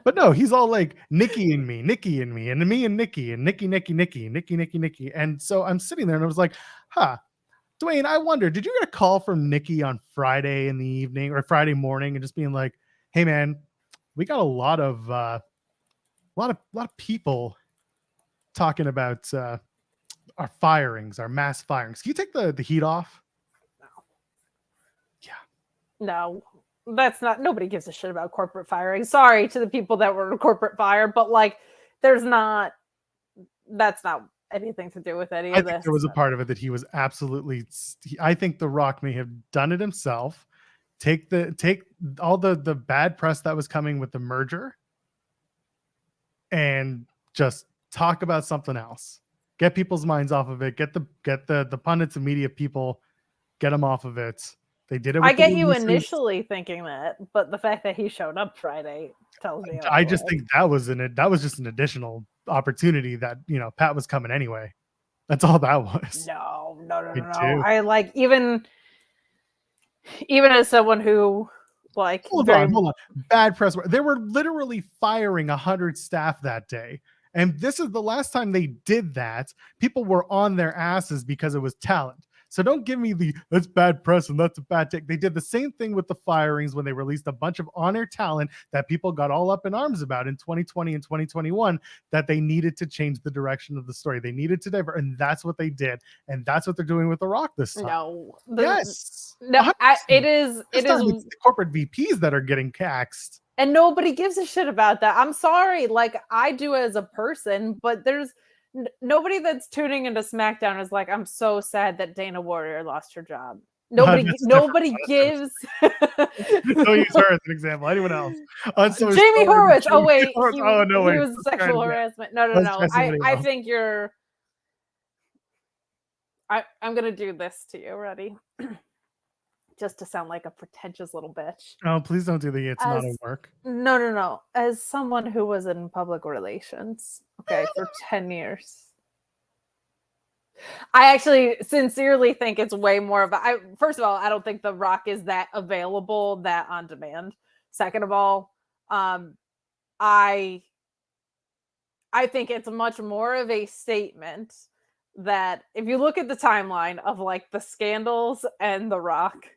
But no, he's all like Nikki and me, and me and Nikki, and Nikki. And so I'm sitting there and I was like, Dwayne, I wonder, did you get a call from Nikki on Friday in the evening or Friday morning and just being like, hey man, we got a lot of people talking about our firings, our mass firings. Can you take the heat off? No, that's not, nobody gives a shit about corporate firing. Sorry to the people that were in corporate fire, but like, that's not anything to do with any of this. There was a part of it that he was absolutely, I think The Rock may have done it himself. Take all the bad press that was coming with the merger and just talk about something else. Get people's minds off of it. Get the pundits and media people, get them off of it. They did it. I get you initially thinking that, but the fact that he showed up Friday tells me. I just think that was just an additional opportunity that, Pat was coming anyway. That's all that was. No. I like, even as someone who like hold on. Bad press. They were literally firing 100 staff that day. And this is the last time they did that. People were on their asses because it was talent. So don't give me that's bad press and that's a bad take. They did the same thing with the firings when they released a bunch of on-air talent that people got all up in arms about in 2020 and 2021, that they needed to change the direction of the story. They needed to divert, and that's what they did. And that's what they're doing with The Rock this time. Yes. No, it is the corporate VPs that are getting axed. And nobody gives a shit about that. I'm sorry. Like, I do as a person, but there's nobody that's tuning into SmackDown is like, I'm so sad that Dana Warrior lost her job. Nobody gives. Don't use her as an example. Anyone else? Jamie Horowitz. Oh wait, he was sexual harassment. No. I think you're. I'm gonna do this to you. Ready? Just to sound like a pretentious little bitch. Oh, please don't do it's not a work. No. As someone who was in public relations, for 10 years, I actually sincerely think it's way more of first of all, I don't think The Rock is that available, that on demand. Second of all, I think it's much more of a statement that if you look at the timeline of like the scandals and The Rock,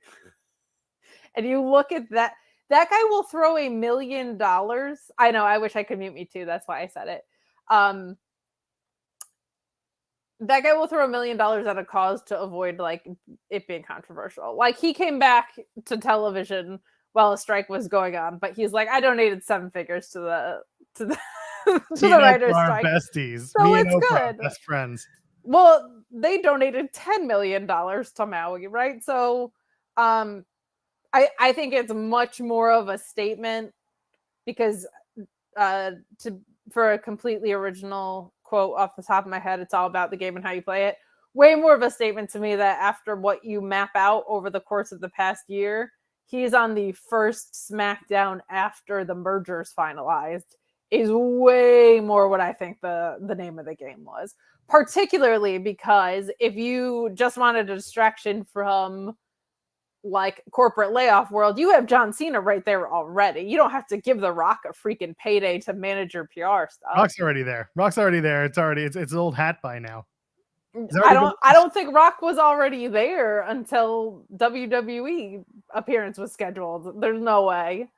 and you look at that guy will throw $1 million. I know, I wish I could mute me too. That's why I said it. That guy will throw $1 million at a cause to avoid like it being controversial. Like, he came back to television while a strike was going on, but he's like, I donated 7 figures to the to the writers' strike. Besties. So it's good. Best friends. Well, they donated $10 million to Maui, right? So I think it's much more of a statement, because for a completely original quote off the top of my head, it's all about the game and how you play it. Way more of a statement to me that after what you map out over the course of the past year, he's on the first SmackDown after the merger's finalized, is way more what I think the name of the game was. Particularly because if you just wanted a distraction from like corporate layoff world, you have John Cena right there already. You don't have to give The Rock a freaking payday to manage your PR stuff. Rock's already there. It's an old hat by now. I don't think Rock was already there until WWE appearance was scheduled. There's no way.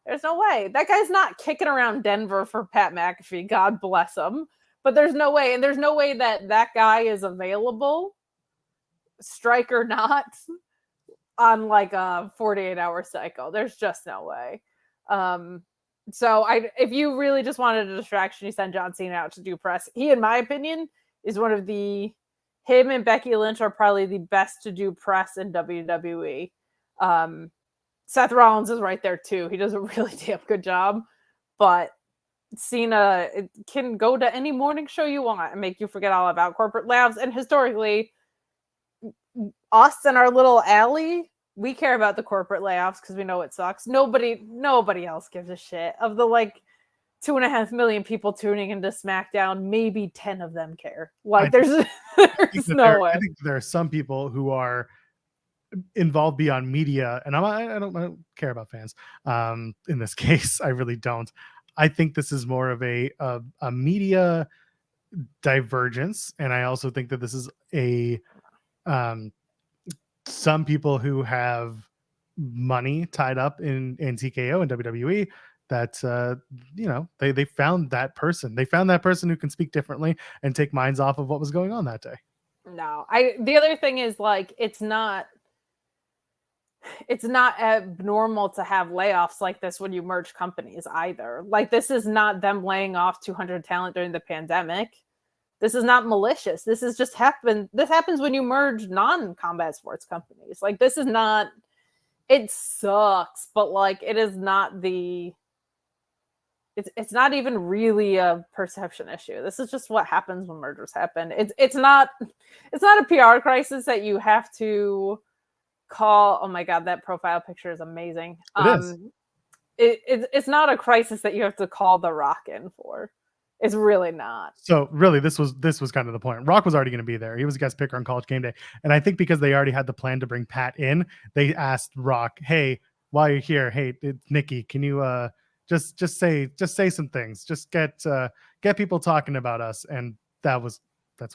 That guy's not kicking around Denver for Pat McAfee. God bless him. But there's no way. And there's no way that guy is available, strike or not, on like a 48-hour cycle. There's just no way. So if you really just wanted a distraction, you send John Cena out to do press. He, in my opinion, is him and Becky Lynch are probably the best to do press in WWE. Seth Rollins is right there too. He does a really damn good job. But Cena can go to any morning show you want and make you forget all about corporate labs. And historically, us and our little alley, we care about the corporate layoffs because we know it sucks. Nobody else gives a shit. Of the like 2.5 million people tuning into SmackDown, maybe 10 of them care. Like, there's no way. I think there are some people who are involved beyond media, and I don't care about fans. In this case, I really don't. I think this is more of a media divergence, and I also think that this is a some people who have money tied up in TKO and WWE that they found that person. They found that person who can speak differently and take minds off of what was going on that day. No, the other thing is, like, it's not abnormal to have layoffs like this when you merge companies either. Like, this is not them laying off 200 talent during the pandemic. This is not malicious. This is just this happens when you merge non-combat sports companies. Like, this is not, it sucks, but like, it is not it's not even really a perception issue. This is just what happens when mergers happen. It's not a PR crisis that you have to call. Oh my God, that profile picture is amazing. It's not a crisis that you have to call The Rock in for. It's really not. So really, this was kind of the point. Rock was already going to be there. He was a guest picker on College Game Day, and I think because they already had the plan to bring Pat in, they asked Rock, "Hey, while you're here, hey, Nikki, can you just say some things, just get people talking about us?" And that's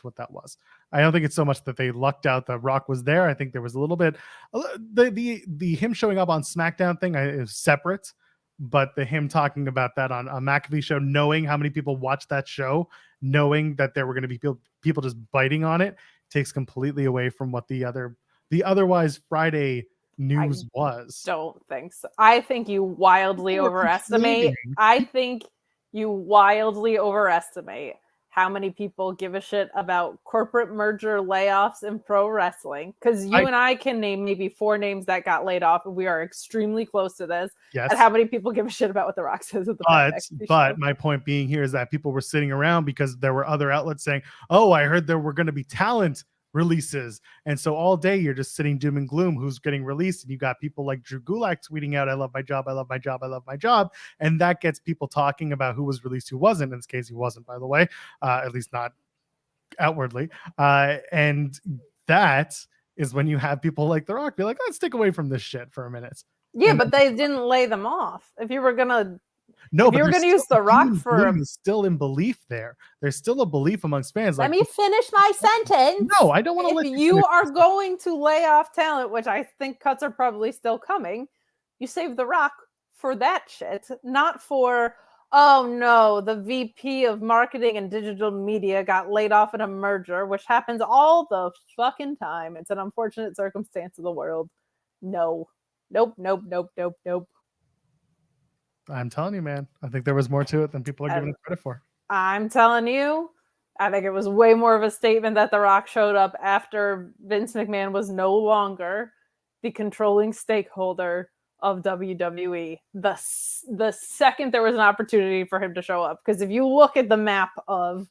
what that was. I don't think it's so much that they lucked out that Rock was there. I think there was a little bit the him showing up on SmackDown thing is separate, but the him talking about that on a McAfee show, knowing how many people watched that show, knowing that there were going to be people just biting on it, takes completely away from what the otherwise Friday news was. Don't think so. I think you wildly overestimate. I think you wildly overestimate how many people give a shit about corporate merger layoffs in pro wrestling. Because and I can name maybe 4 names that got laid off, and we are extremely close to this. Yes. And how many people give a shit about what The Rock says at the But my point being here is that people were sitting around because there were other outlets saying, "Oh, I heard there were going to be talent releases," and so all day you're just sitting doom and gloom who's getting released, and you got people like Drew Gulak tweeting out, "I love my job, I love my job, I love my job," and that gets people talking about who was released, who wasn't. In this case, he wasn't, by the way, at least not outwardly, and that is when you have people like The Rock be like, "Let's stick away from this shit for a minute." Yeah, but they didn't lay them off. If you were gonna No, if you were going to use The Rock for still in belief there. There's still a belief amongst fans. Let me finish my sentence. No, I don't want to let you are going to lay off talent, which I think cuts are probably still coming. You save The Rock for that shit, not for, oh no, the VP of marketing and digital media got laid off in a merger, which happens all the fucking time. It's an unfortunate circumstance of the world. No. Nope. I'm telling you, man. I think there was more to it than people are giving it credit for. I'm telling you, I think it was way more of a statement that The Rock showed up after Vince McMahon was no longer the controlling stakeholder of WWE. The second there was an opportunity for him to show up. Because if you look at the map of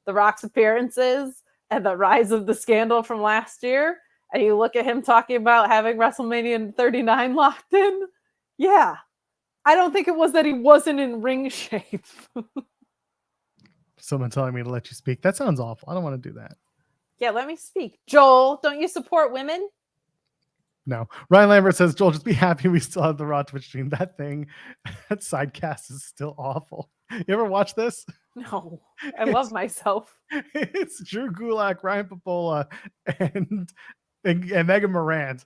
The Rock's appearances and the rise of the scandal from last year, and you look at him talking about having WrestleMania 39 locked in, yeah. I don't think it was that he wasn't in ring shape. Someone telling me to let you speak. That sounds awful. I don't want to do that. Yeah, let me speak. Joel, don't you support women? No. Ryan Lambert says, Joel, just be happy we still have the Raw Twitch stream. That thing, that sidecast is still awful. You ever watch this? No. I love myself. It's Drew Gulak, Ryan Popola, and Megan Morant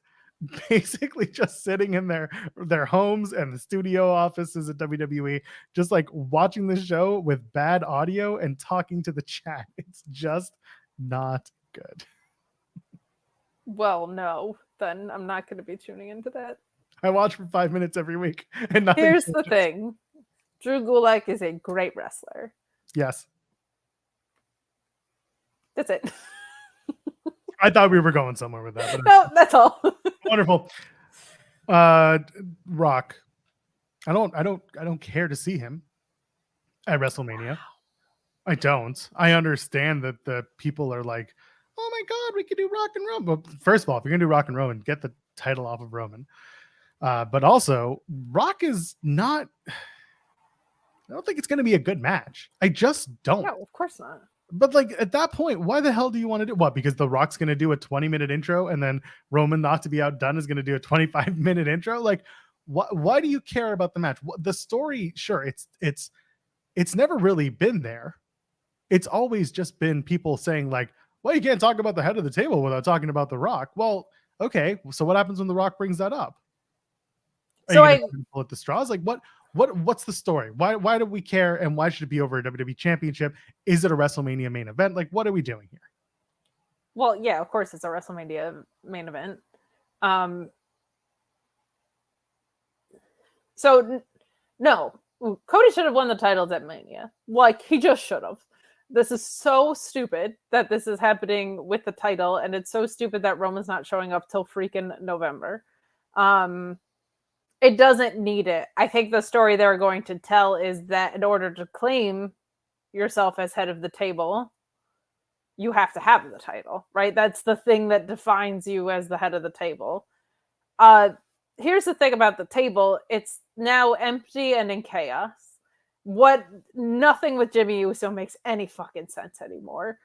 basically just sitting in their homes and the studio offices at WWE, just like watching the show with bad audio and talking to the chat. It's just not good. Well, no, then I'm not going to be tuning into that. I watch for 5 minutes every week. And here's the thing. Drew Gulak is a great wrestler. Yes. That's it. I thought we were going somewhere with that. No, that's all. Wonderful. Rock. I don't care to see him at WrestleMania. Wow. I don't. I understand that the people are like, "Oh my God, we could do Rock and Roman." But first of all, if you're gonna do Rock and Roman, get the title off of Roman. But also, Rock is not. I don't think it's going to be a good match. I just don't. No, of course not. But like at that point, why the hell do you want to do what? Because The Rock's going to do a 20-minute intro and then Roman, not to be outdone, is going to do a 25-minute intro. Like, why do you care about the match? The story, sure, it's never really been there. It's always just been people saying like, well, you can't talk about the head of the table without talking about The Rock. Well, okay, so what happens when The Rock brings that up? Are you going to pull at the straws? Like, what's the story? Why do we care? And why should it be over a WWE championship? Is it a WrestleMania main event? Like, what are we doing here? Well, yeah, of course it's a WrestleMania main event. So no, Cody should have won the titles at Mania. Like, he just should have. This is so stupid that this is happening with the title, and it's so stupid that Roman's not showing up till freaking November. It doesn't need it. I think the story they're going to tell is that in order to claim yourself as head of the table, you have to have the title, right? That's the thing that defines you as the head of the table. Here's the thing about the table. It's now empty and in chaos. Nothing with Jimmy Uso makes any fucking sense anymore.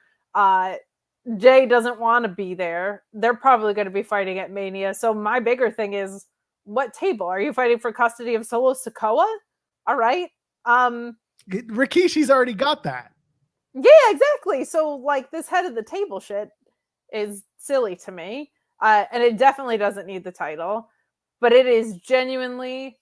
Jay doesn't want to be there. They're probably going to be fighting at Mania. So my bigger thing is, what table? Are you fighting for custody of Solo Sikoa? All right. Rikishi's already got that. Yeah, exactly. So like this head of the table shit is silly to me. And it definitely doesn't need the title. But it is genuinely,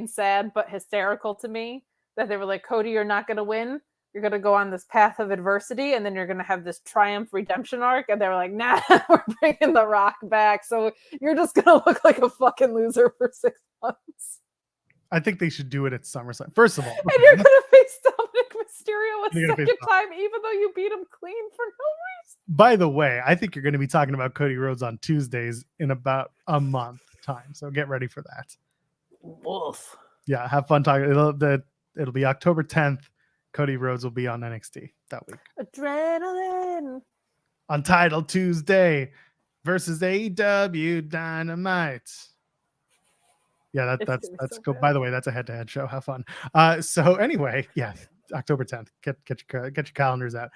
sad but hysterical to me that they were like, Cody, you're not going to win. You're going to go on this path of adversity, and then you're going to have this triumph redemption arc. And they were like, nah, we're bringing The Rock back. So you're just going to look like a fucking loser for 6 months. I think they should do it at SummerSlam. First of all. And you're going to face Dominic Mysterio a second time, even though you beat him clean for no reason. By the way, I think you're going to be talking about Cody Rhodes on Tuesdays in about a month time. So get ready for that. Wolf. Yeah, have fun talking. It'll be October 10th. Cody Rhodes will be on NXT that week. Adrenaline. On Title Tuesday versus AEW Dynamite. Yeah, that's so cool. By the way, that's a head-to-head show. Have fun. So anyway, yeah, October 10th. Get your calendars out.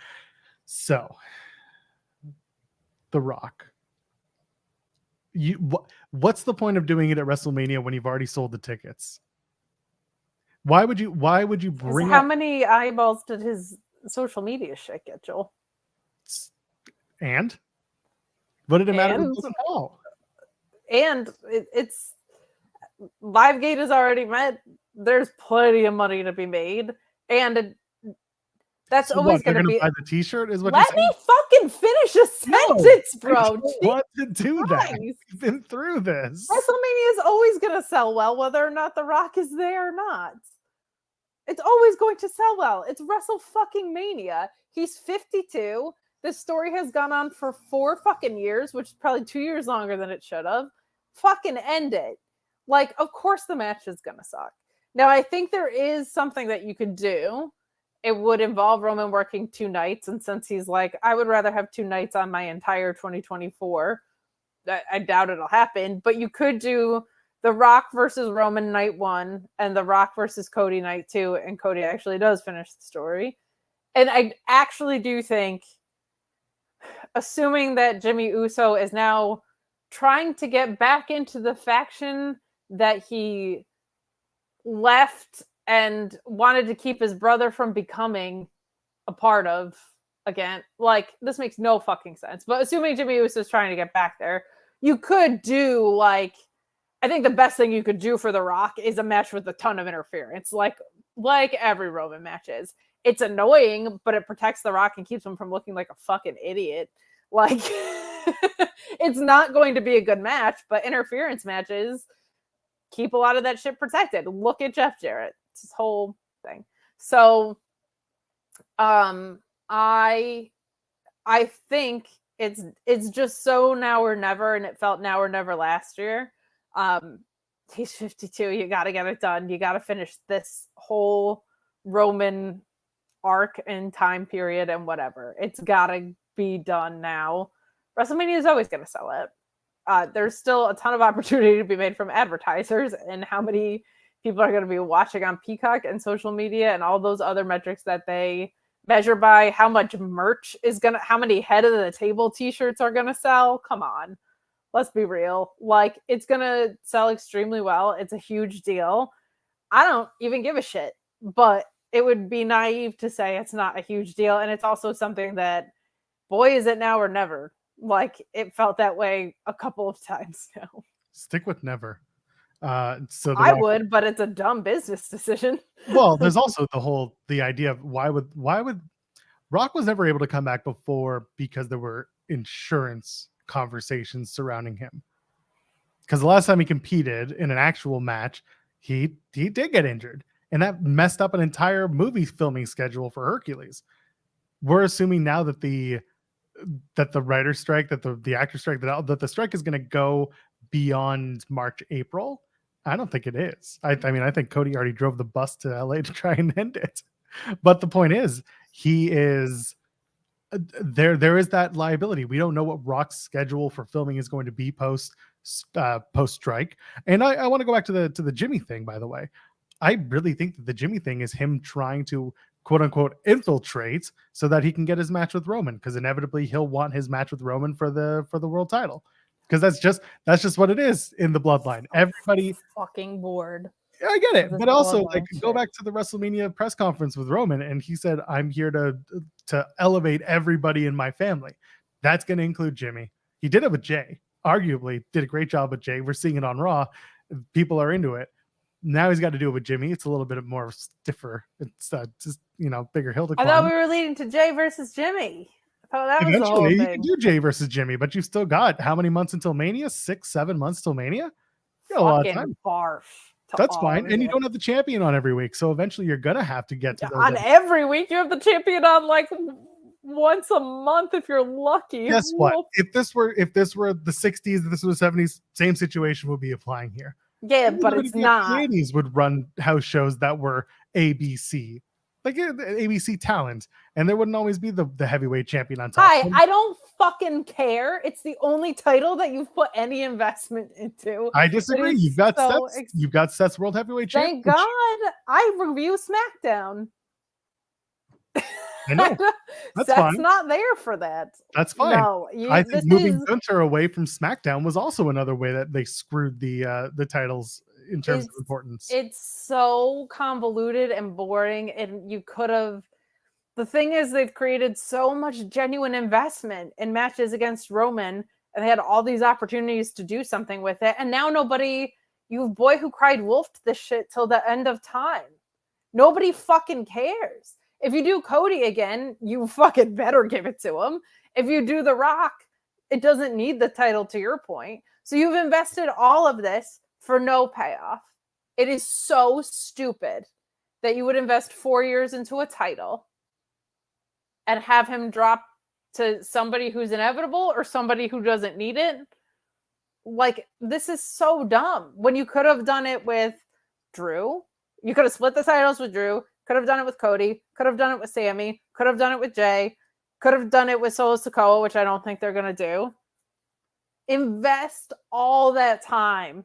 So, The Rock. What's the point of doing it at WrestleMania when you've already sold the tickets? Why would you bring how many eyeballs did his social media shit get, Joel? And what did it matter? It doesn't all. And it's Livegate is already met. There's plenty of money to be made, and that's always going to be. Buy the T-shirt is what. Let me fucking finish a sentence, bro. I don't want to do that. We've been through this. WrestleMania is always going to sell well, whether or not The Rock is there or not. It's always going to sell well. It's Wrestle fucking Mania. He's 52. This story has gone on for 4 fucking years, which is probably 2 years longer than it should have. Fucking end it. Like, of course the match is going to suck. Now, I think there is something that you could do. It would involve Roman working 2 nights. And since he's like, I would rather have 2 nights on my entire 2024, I doubt it'll happen. But you could do The Rock versus Roman night 1 and The Rock versus Cody night 2. And Cody actually does finish the story. And I actually do think, assuming that Jimmy Uso is now trying to get back into the faction that he left and wanted to keep his brother from becoming a part of again. Like, this makes no fucking sense. But assuming Jimmy Uso is trying to get back there, you could do, like, I think the best thing you could do for The Rock is a match with a ton of interference. Like every Roman match is. It's annoying, but it protects The Rock and keeps him from looking like a fucking idiot. Like, it's not going to be a good match, but interference matches keep a lot of that shit protected. Look at Jeff Jarrett. It's his whole thing. So, I think it's just so now or never, and it felt now or never last year. He's 52. You got to get it done. You got to finish this whole Roman arc and time period and whatever. It's got to be done now. WrestleMania is always going to sell it. There's still a ton of opportunity to be made from advertisers, and how many people are going to be watching on Peacock and social media and all those other metrics that they measure by. How much merch is going to, how many head of the table t-shirts are going to sell? Come on. Let's be real. Like, it's going to sell extremely well. It's a huge deal. I don't even give a shit, but it would be naive to say it's not a huge deal. And it's also something that, boy, is it now or never. Like, it felt that way a couple of times now. Stick with never. So I would, but it's a dumb business decision. Well, there's also the idea of why would Rock was never able to come back before because there were insurance conversations surrounding him. Because the last time he competed in an actual match, he did get injured, and that messed up an entire movie filming schedule for Hercules. We're assuming now that the writer strike, that the actor strike, that the strike is going to go beyond March, April. I don't think it is. I mean, I think Cody already drove the bus to LA to try and end it. But the point is, he is there is that liability. We don't know what Rock's schedule for filming is going to be post strike. And I want to go back to the Jimmy thing, by the way. I really think that the Jimmy thing is him trying to quote unquote infiltrate so that he can get his match with Roman, because inevitably he'll want his match with Roman for the world title. Because that's just what it is in the bloodline. Everybody fucking bored. Yeah, I get it. But also, like, go back to the WrestleMania press conference with Roman, and he said, I'm here to elevate everybody in my family. That's going to include Jimmy. He did it with Jay. Arguably did a great job with Jay. We're seeing it on Raw. People are into it. Now he's got to do it with Jimmy. It's a little bit more stiffer. It's just, bigger hill to climb. I thought we were leading to Jay versus Jimmy. That eventually, was the whole thing. You can do Jay versus Jimmy, but you've still got how many months until Mania? 6-7 months till Mania? You got a lot of time. Barf. That's fine. And you don't have the champion on every week. So eventually you're going to have to get to those. On every week, you have the champion on like once a month if you're lucky. Guess what? If this were the 60s, if this was the 70s, same situation would be applying here. Yeah, but it's not. The 80s would run house shows that were ABC. Like ABC talent, and there wouldn't always be the heavyweight champion on top. I don't fucking care. It's the only title that you've put any investment into. I disagree. You've got Seth's world heavyweight champion. Thank God I review SmackDown. I know. That's Seth's fine. Not there for that. That's fine. No, I think moving Gunther away from SmackDown was also another way that they screwed the titles in terms of importance. It's so convoluted and boring, and you could have. The thing is, they've created so much genuine investment in matches against Roman, and they had all these opportunities to do something with it, and now you boy who cried wolfed this shit till the end of time. Nobody fucking cares. If you do Cody again, you fucking better give it to him. If you do The Rock, it doesn't need the title, to your point. So you've invested all of this for no payoff. It is so stupid that you would invest 4 years into a title and have him drop to somebody who's inevitable or somebody who doesn't need it. Like, this is so dumb. When you could have done it with Drew, you could have split the titles with Drew, could have done it with Cody, could have done it with Sammy, could have done it with Jay, could have done it with Solo Sikoa, which I don't think they're going to do. Invest all that time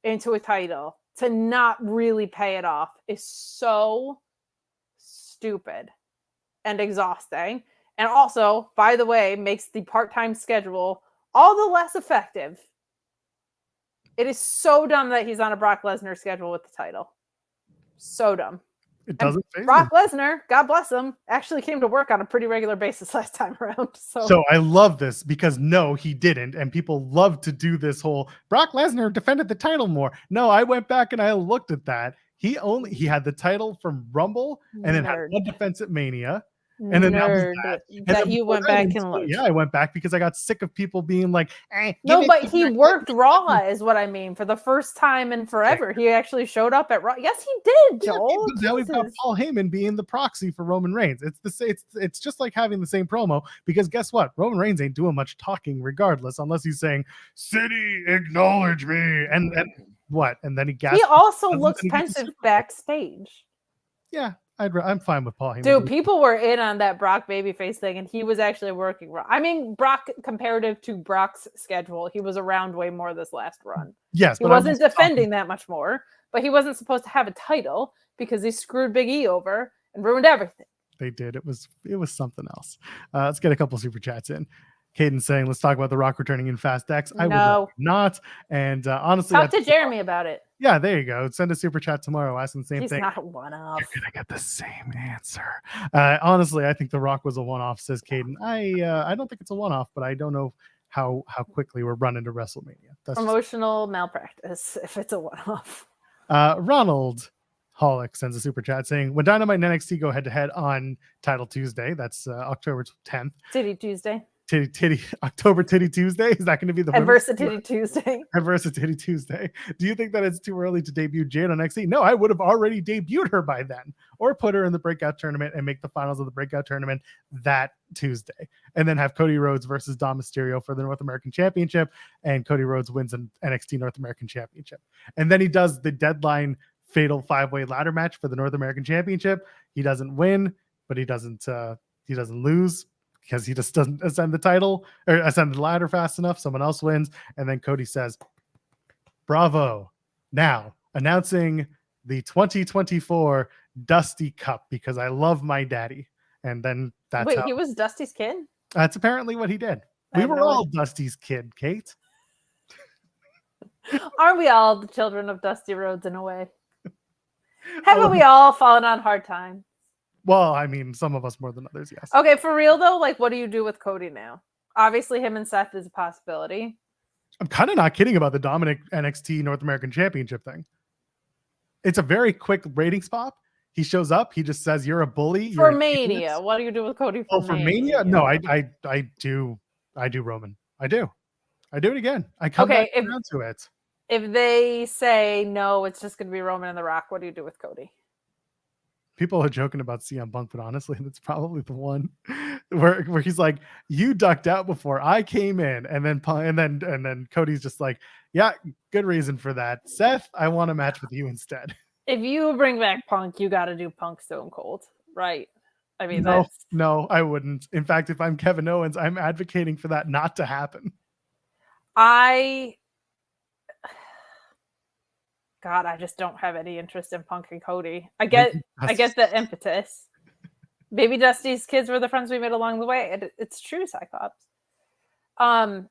into a title to not really pay it off is so stupid and exhausting. And also, by the way, makes the part-time schedule all the less effective. It is so dumb that he's on a Brock Lesnar schedule with the title. So dumb. It doesn't phase Brock Lesnar, God bless him, actually came to work on a pretty regular basis last time around. So I love this because no, he didn't. And people love to do this whole Brock Lesnar defended the title more. No, I went back and I looked at that. He had the title from Rumble and then had one defense at Mania. And then that you went back and looked. Yeah, I went back because I got sick of people being like, no, but he worked Raw is what I mean for the first time in forever. He actually showed up at Raw. Yes, he did, Joel. Now we've got Paul Heyman being the proxy for Roman Reigns. It's just like having the same promo because guess what? Roman Reigns ain't doing much talking regardless, unless he's saying, "City, acknowledge me," and what? And then he also looks pensive backstage. Yeah. I'm fine with Paul Heyman. Dude, people were in on that Brock babyface thing, and he was actually working. I mean, Brock, comparative to Brock's schedule, he was around way more this last run. Yes, he wasn't defending that much more, but he wasn't supposed to have a title because he screwed Big E over and ruined everything. They did. It was something else. Let's get a couple super chats in. Caden saying, let's talk about The Rock returning in Fast X. I would not. And honestly, talk to Jeremy about it. Yeah, there you go. Send a super chat tomorrow asking the same thing. He's not a one-off. You're gonna get the same answer. Honestly, I think The Rock was a one-off, says Caden. I don't think it's a one-off, but I don't know how quickly we're running to WrestleMania. That's emotional malpractice if it's a one-off. Ronald Hollick sends a super chat saying, when Dynamite and NXT go head-to-head on Title Tuesday, that's October 10th. Titty Tuesday. October Titty Tuesday. Is that going to be the Adversity Tuesday? Adversity Tuesday. Do you think that it's too early to debut Jade on NXT? No, I would have already debuted her by then, or put her in the breakout tournament and make the finals of the breakout tournament that Tuesday, and then have Cody Rhodes versus Dom Mysterio for the North American Championship, and Cody Rhodes wins an NXT North American Championship, and then he does the deadline fatal 5-way ladder match for the North American Championship. He doesn't win, but he doesn't lose, because he just doesn't ascend the title or ascend the ladder fast enough. Someone else wins. And then Cody says, bravo. Now announcing the 2024 Dusty Cup, because I love my daddy. And then that's he was Dusty's kid? That's apparently what he did. We were all Dusty's kid, Kate. Aren't we all the children of Dusty Rhodes in a way? Haven't we all fallen on hard times? Well, I mean, some of us more than others, yes. Okay, for real though, like, what do you do with Cody now? Obviously, him and Seth is a possibility. I'm kind of not kidding about the Dominic NXT North American Championship thing. It's a very quick ratings pop. He shows up. He just says, "You're a bully." For Mania, what do you do with Cody? For Mania? No, I do Roman. I do it again. I come back around to it. If they say no, it's just going to be Roman and The Rock. What do you do with Cody? People are joking about CM Punk, but honestly, that's probably the one where he's like, "You ducked out before I came in," and then Cody's just like, "Yeah, good reason for that, Seth. I want a match with you instead." If you bring back Punk, you got to do Punk Stone Cold, right? I mean, no, I wouldn't. In fact, if I'm Kevin Owens, I'm advocating for that not to happen. God, I just don't have any interest in Punk and Cody. I get the impetus. Baby Dusty's kids were the friends we made along the way. It's true, Cyclops. No,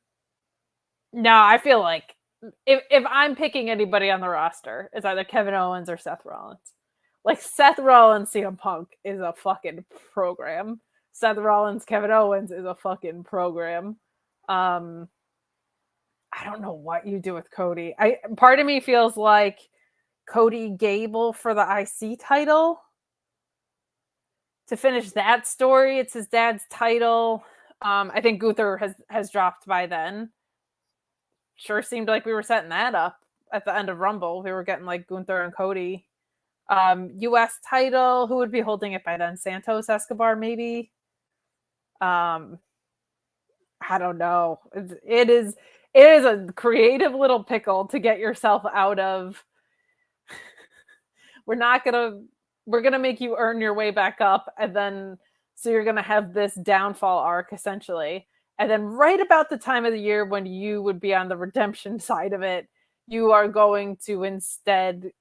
I feel like if I'm picking anybody on the roster, it's either Kevin Owens or Seth Rollins. Like, Seth Rollins, CM Punk is a fucking program. Seth Rollins, Kevin Owens is a fucking program. I don't know what you do with Cody. Part of me feels like Cody Gable for the IC title to finish that story. It's his dad's title. I think Gunther has dropped by then. Sure seemed like we were setting that up at the end of Rumble. We were getting like Gunther and Cody. US title. Who would be holding it by then? Santos Escobar, maybe. I don't know. It is a creative little pickle to get yourself out of. We're gonna make you earn your way back up, and then so you're gonna have this downfall arc essentially. And then right about the time of the year when you would be on the redemption side of it, you are going to instead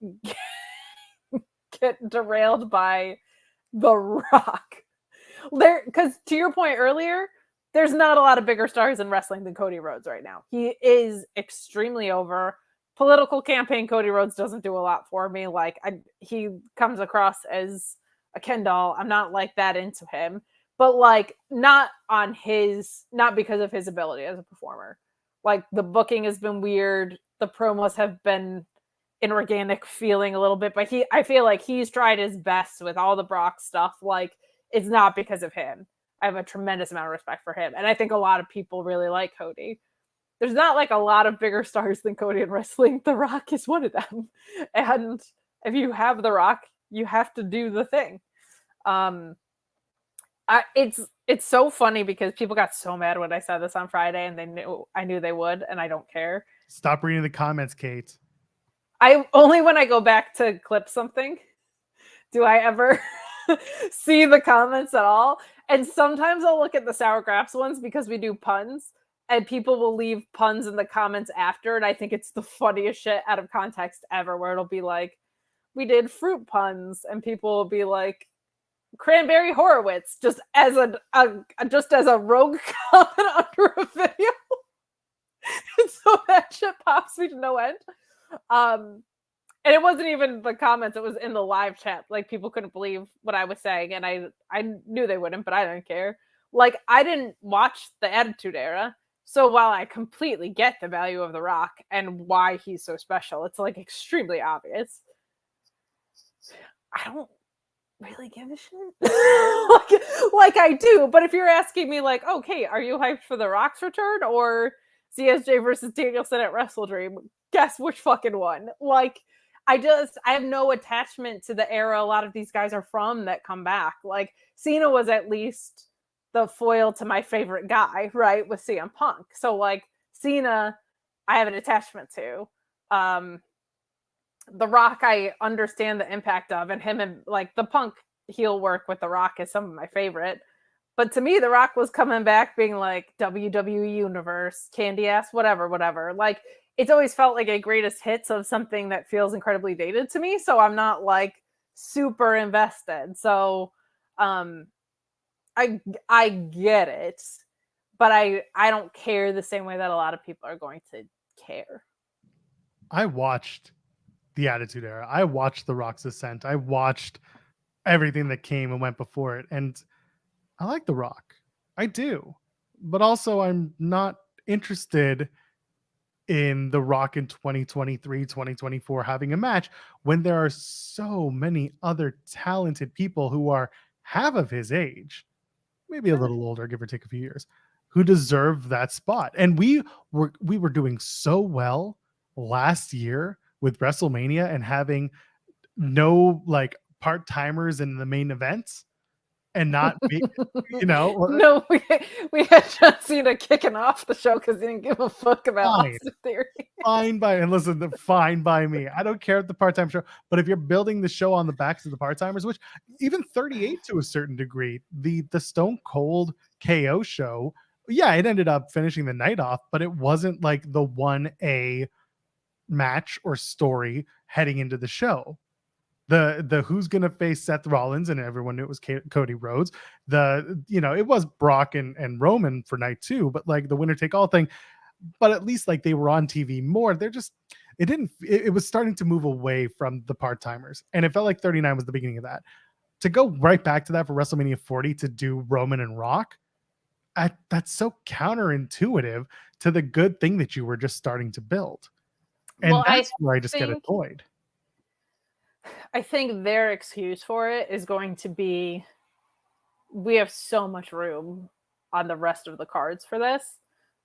get derailed by The Rock. Because to your point earlier, there's not a lot of bigger stars in wrestling than Cody Rhodes right now. He is extremely over. Political campaign Cody Rhodes doesn't do a lot for me. Like, he comes across as a Ken doll. I'm not like that into him, but like not because of his ability as a performer. Like, the booking has been weird. The promos have been inorganic feeling a little bit, but I feel like he's tried his best with all the Brock stuff. Like, it's not because of him. I have a tremendous amount of respect for him. And I think a lot of people really like Cody. There's not like a lot of bigger stars than Cody in wrestling. The Rock is one of them. And if you have The Rock, you have to do the thing. It's so funny because people got so mad when I said this on Friday, and I knew they would, and I don't care. Stop reading the comments, Kate. Only when I go back to clip something do I ever see the comments at all. And sometimes I'll look at the Sour Graps ones because we do puns, and people will leave puns in the comments after, and I think it's the funniest shit out of context ever, where it'll be like, we did fruit puns, and people will be like, Cranberry Horowitz, just as a rogue comment under a video. So that shit pops me to no end. And it wasn't even the comments, it was in the live chat. Like, people couldn't believe what I was saying, and I knew they wouldn't, but I didn't care. Like, I didn't watch the Attitude Era, so while I completely get the value of The Rock and why he's so special, it's like extremely obvious. I don't really give a shit. like I do, but if you're asking me like, okay, are you hyped for The Rock's return or CSJ versus Danielson at Wrestle Dream? Guess which fucking one. Like, I have no attachment to the era a lot of these guys are from that come back. Like, Cena was at least the foil to my favorite guy, right, with CM Punk. So like, Cena I have an attachment to. The Rock I understand the impact of, and him and like the Punk heel work with The Rock is some of my favorite. But to me, The Rock was coming back being like WWE Universe, candy ass, whatever. Like, it's always felt like a greatest hits of something that feels incredibly dated to me. So I'm not like super invested. So I get it, but I don't care the same way that a lot of people are going to care. I watched the Attitude Era. I watched The Rock's Ascent. I watched everything that came and went before it. And I like The Rock. I do. But also I'm not interested in The Rock in 2023, 2024 having a match when there are so many other talented people who are half of his age, maybe a little older, give or take a few years, who deserve that spot. And we were doing so well last year with WrestleMania and having no like part-timers in the main events and not be, No, we had John Cena kicking off the show because he didn't give a fuck about Austin Theory. Fine by me. I don't care at the part-time show, but if you're building the show on the backs of the part-timers, which even 38 to a certain degree, the Stone Cold KO show, yeah, it ended up finishing the night off, but it wasn't like the 1A match or story heading into the show. The who's gonna face Seth Rollins, and everyone knew it was Cody Rhodes. It was Brock and Roman for night 2, but like the winner take all thing. But at least like they were on TV more. It was starting to move away from the part-timers, and it felt like 39 was the beginning of that. To go right back to that for WrestleMania 40 to do Roman and Rock, that's so counterintuitive to the good thing that you were just starting to build. And that's where I just get annoyed. I think their excuse for it is going to be, we have so much room on the rest of the cards for this.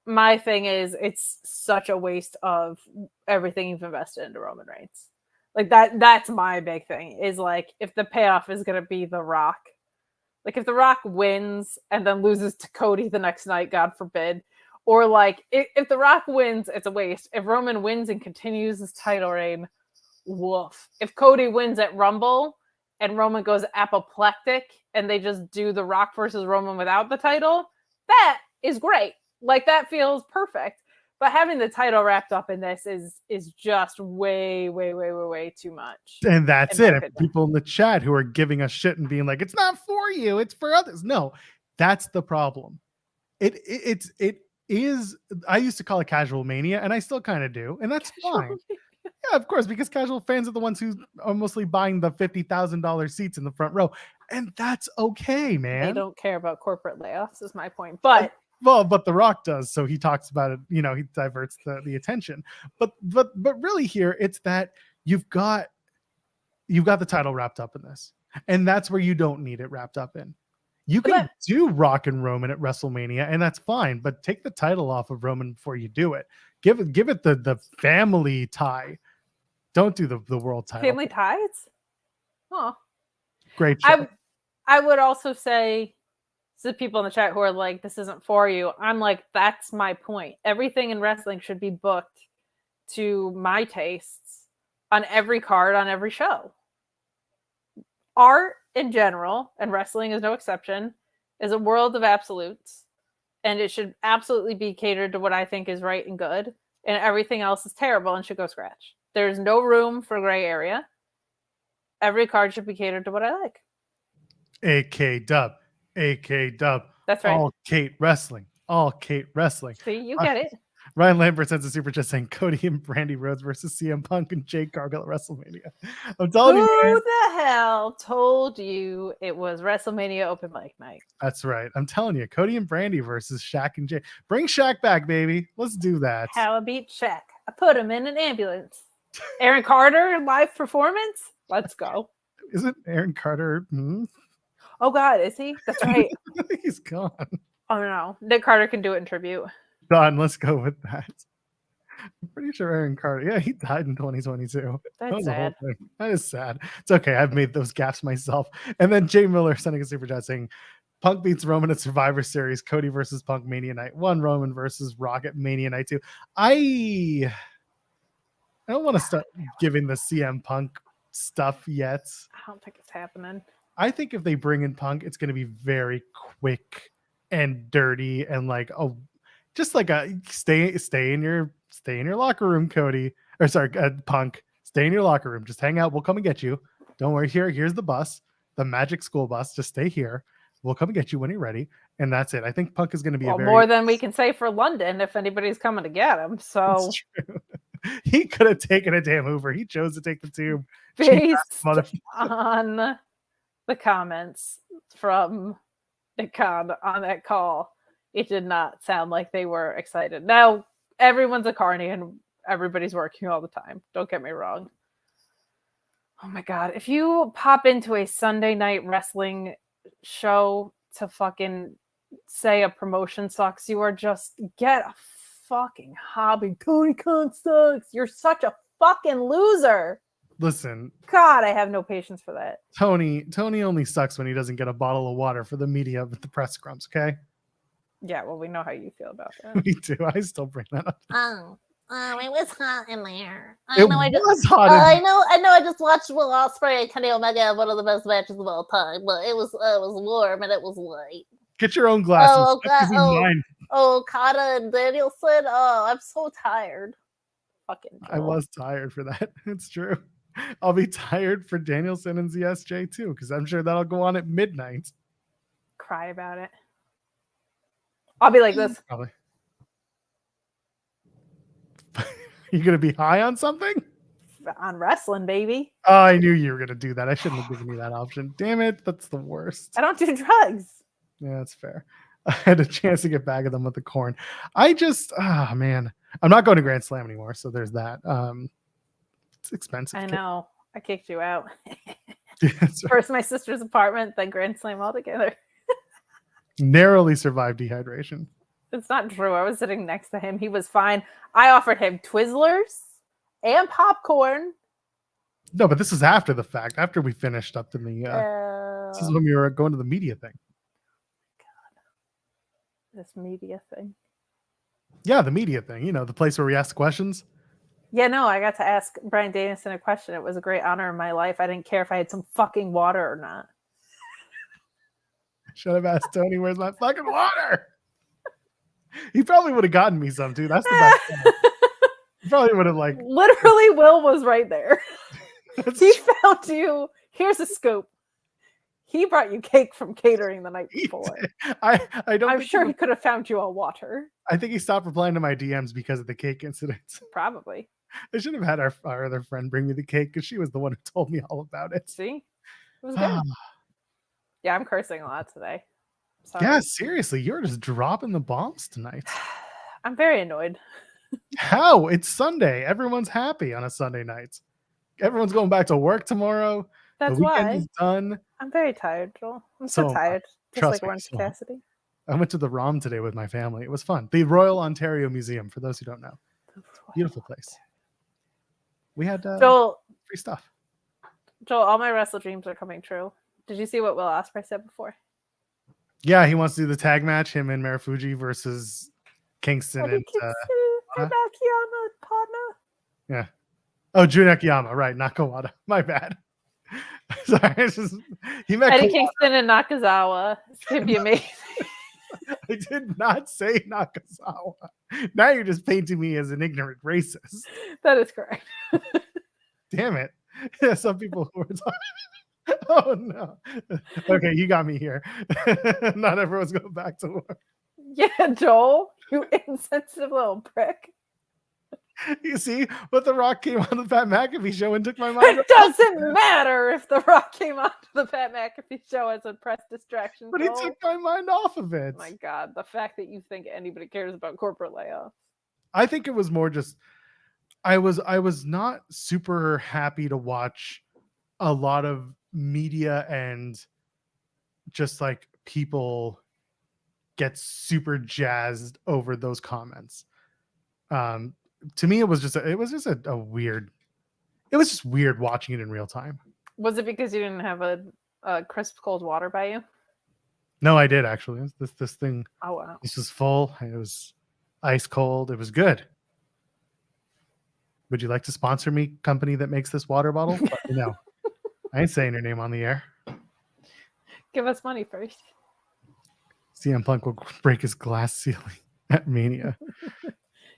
My thing is, it's such a waste of everything you've invested into Roman Reigns. Like that's my big thing, is like, if the payoff is going to be The Rock, like if The Rock wins and then loses to Cody the next night, God forbid, or like if The Rock wins, it's a waste. If Roman wins and continues his title reign, woof. If Cody wins at Rumble and Roman goes apoplectic and they just do The Rock versus Roman without the title, that is great. Like, that feels perfect. But having the title wrapped up in this is just way too much. And that's it. If people in the chat who are giving us shit and being like, it's not for you, it's for others. No, that's the problem. It is. I used to call it casual mania, and I still kind of do, and that's fine. Yeah, of course, because casual fans are the ones who are mostly buying the $50,000 seats in the front row, and that's okay, man. They don't care about corporate layoffs, is my point. But but The Rock does, so he talks about it. He diverts the attention. But really, here it's that you've got the title wrapped up in this, and that's where you don't need it wrapped up in. You can do Rock and Roman at WrestleMania, and that's fine. But take the title off of Roman before you do it. Give it the family tie. Don't do the world title. Family ties? Oh, great show. I would also say to the people in the chat who are like, this isn't for you, I'm like, that's my point. Everything in wrestling should be booked to my tastes on every card, on every show. Art in general, and wrestling is no exception, is a world of absolutes. And it should absolutely be catered to what I think is right and good. And everything else is terrible and should go scratch. There's no room for gray area. Every card should be catered to what I like. AK Dub. That's right. All Kate Wrestling. See, you get it. Ryan Lambert sends a super chat saying Cody and Brandy Rhodes versus CM Punk and Jade Cargill at WrestleMania. I'm telling you, man. Who the hell told you it was WrestleMania open mic night? That's right. I'm telling you, Cody and Brandy versus Shaq and Jay. Bring Shaq back, baby. Let's do that. How I beat Shaq. I put him in an ambulance. Aaron Carter live performance. Let's go. Isn't Aaron Carter? Oh God, is he? That's right. He's gone. Oh no, Nick Carter can do it in tribute. Done. Let's go with that. I'm pretty sure Aaron Carter. Yeah, he died in 2022. That's sad. That is sad. It's okay. I've made those gaps myself. And then Jay Miller sending a super chat saying Punk beats Roman at Survivor Series. Cody versus Punk Mania Night 1. Roman versus Rock at Mania Night 2. I don't want to start giving the CM Punk stuff yet. I don't think it's happening. I think if they bring in Punk, it's going to be very quick and dirty and like just like a stay in your locker room, Cody. Or sorry, Punk. Stay in your locker room. Just hang out. We'll come and get you. Don't worry. Here's the bus, the Magic School Bus. Just stay here. We'll come and get you when you're ready. And that's it. I think Punk is going to be more than we can say for London if anybody's coming to get him. So he could have taken a damn Uber. He chose to take the tube. Based on the comments from Nick Khan on that call, it did not sound like they were excited. Now, everyone's a carny and everybody's working all the time. Don't get me wrong. Oh my God. If you pop into a Sunday night wrestling show to fucking say a promotion sucks, you are just get a fucking hobby. Tony Khan sucks. You're such a fucking loser. Listen, God, I have no patience for that. Tony only sucks when he doesn't get a bottle of water for the media with the press scrums, okay? Yeah, well, we know how you feel about that. Me too. I still bring that up. It was hot in there. I know. I just watched Will Ospreay and Kenny Omega have one of the best matches of all time, but it was warm and it was light. Get your own glasses. Okada and Danielson. Oh, I'm so tired. Fucking Joel. I was tired for that. It's true. I'll be tired for Danielson and ZSJ too, because I'm sure that'll go on at midnight. Cry about it. I'll be like this. Probably. You gonna be high on something? On wrestling, baby. Oh, I knew you were gonna do that. I shouldn't have given you that option. Damn it, that's the worst. I don't do drugs. Yeah, that's fair. I had a chance to get back at them with the corn. Man, I'm not going to Grand Slam anymore, so there's that. It's expensive. I know. I kicked you out. Right. First my sister's apartment, then Grand Slam altogether. Narrowly survived dehydration. It's not true. I was sitting next to him. He was fine. I offered him Twizzlers and popcorn. No, but this was after the fact. After we finished up in the... this is when we were going to the media thing. God. This media thing. Yeah, the media thing. You know, the place where we ask questions. Yeah, no, I got to ask Bryan Danielson a question. It was a great honor in my life. I didn't care if I had some fucking water or not. Should have asked Tony, where's my fucking water? He probably would have gotten me some, too. That's the best part. He probably would have, like... Literally, Will was right there. He found you. Here's a scoop. He brought you cake from catering the night before. I'm sure he could have found you a water. I think he stopped replying to my DMs because of the cake incident. Probably. I should have had our other friend bring me the cake because she was the one who told me all about it. See? It was good. Yeah, I'm cursing a lot today. Sorry. Yeah, seriously. You're just dropping the bombs tonight. I'm very annoyed. How? It's Sunday. Everyone's happy on a Sunday night. Everyone's going back to work tomorrow. That's the why. weekend is done. I'm very tired, Joel. I'm so tired. Just like Orange Cassidy. I went to the ROM today with my family. It was fun. The Royal Ontario Museum, for those who don't know. Beautiful place. We had free stuff. Joel, all my wrestle dreams are coming true. Did you see what Will Ospreay said before? Yeah, he wants to do the tag match, him and Marufuji versus Kingston and partner. Yeah. Oh, Jun Akiyama, right, not Kawada. My bad. Sorry, he met Eddie Kawada. Kingston and Nakazawa. It's gonna be amazing. I did not say Nakazawa. Now you're just painting me as an ignorant racist. That is correct. Damn it. Yeah, some people who are talking. Oh no. Okay, you got me here. Not everyone's going back to work. Yeah, Joel, you insensitive little prick. You see, but The Rock came on the Pat McAfee show and took my mind. It doesn't matter if The Rock came on to the Pat McAfee show as a press distraction. But he took my mind off of it. My God, the fact that you think anybody cares about corporate layoffs. I think it was more just I was not super happy to watch a lot of media and just like people get super jazzed over those comments. To me, it was just a weird. It was just weird watching it in real time. Was it because you didn't have a crisp cold water by you? No, I did actually. This thing. Oh wow! This was full. It was ice cold. It was good. Would you like to sponsor me, company that makes this water bottle? No, I ain't saying your name on the air. Give us money first. CM Punk will break his glass ceiling at Mania.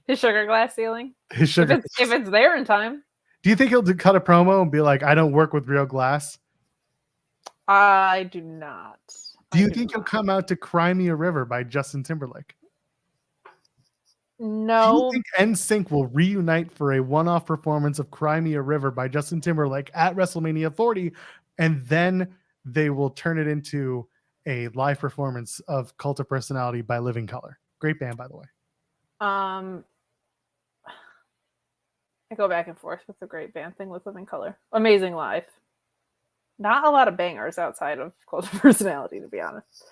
His sugar glass ceiling. His sugar. If it's there in time. Do you think he'll cut a promo and be like, "I don't work with real glass"? I do not. Do you think he'll come out to "Cry Me a River" by Justin Timberlake? No. Do you think NSYNC will reunite for a one-off performance of "Cry Me a River" by Justin Timberlake at WrestleMania 40, and then they will turn it into a live performance of "Cult of Personality" by Living Colour? Great band, by the way. I go back and forth with the great band thing with Living Colour. Amazing live. Not a lot of bangers outside of Cult of Personality, to be honest.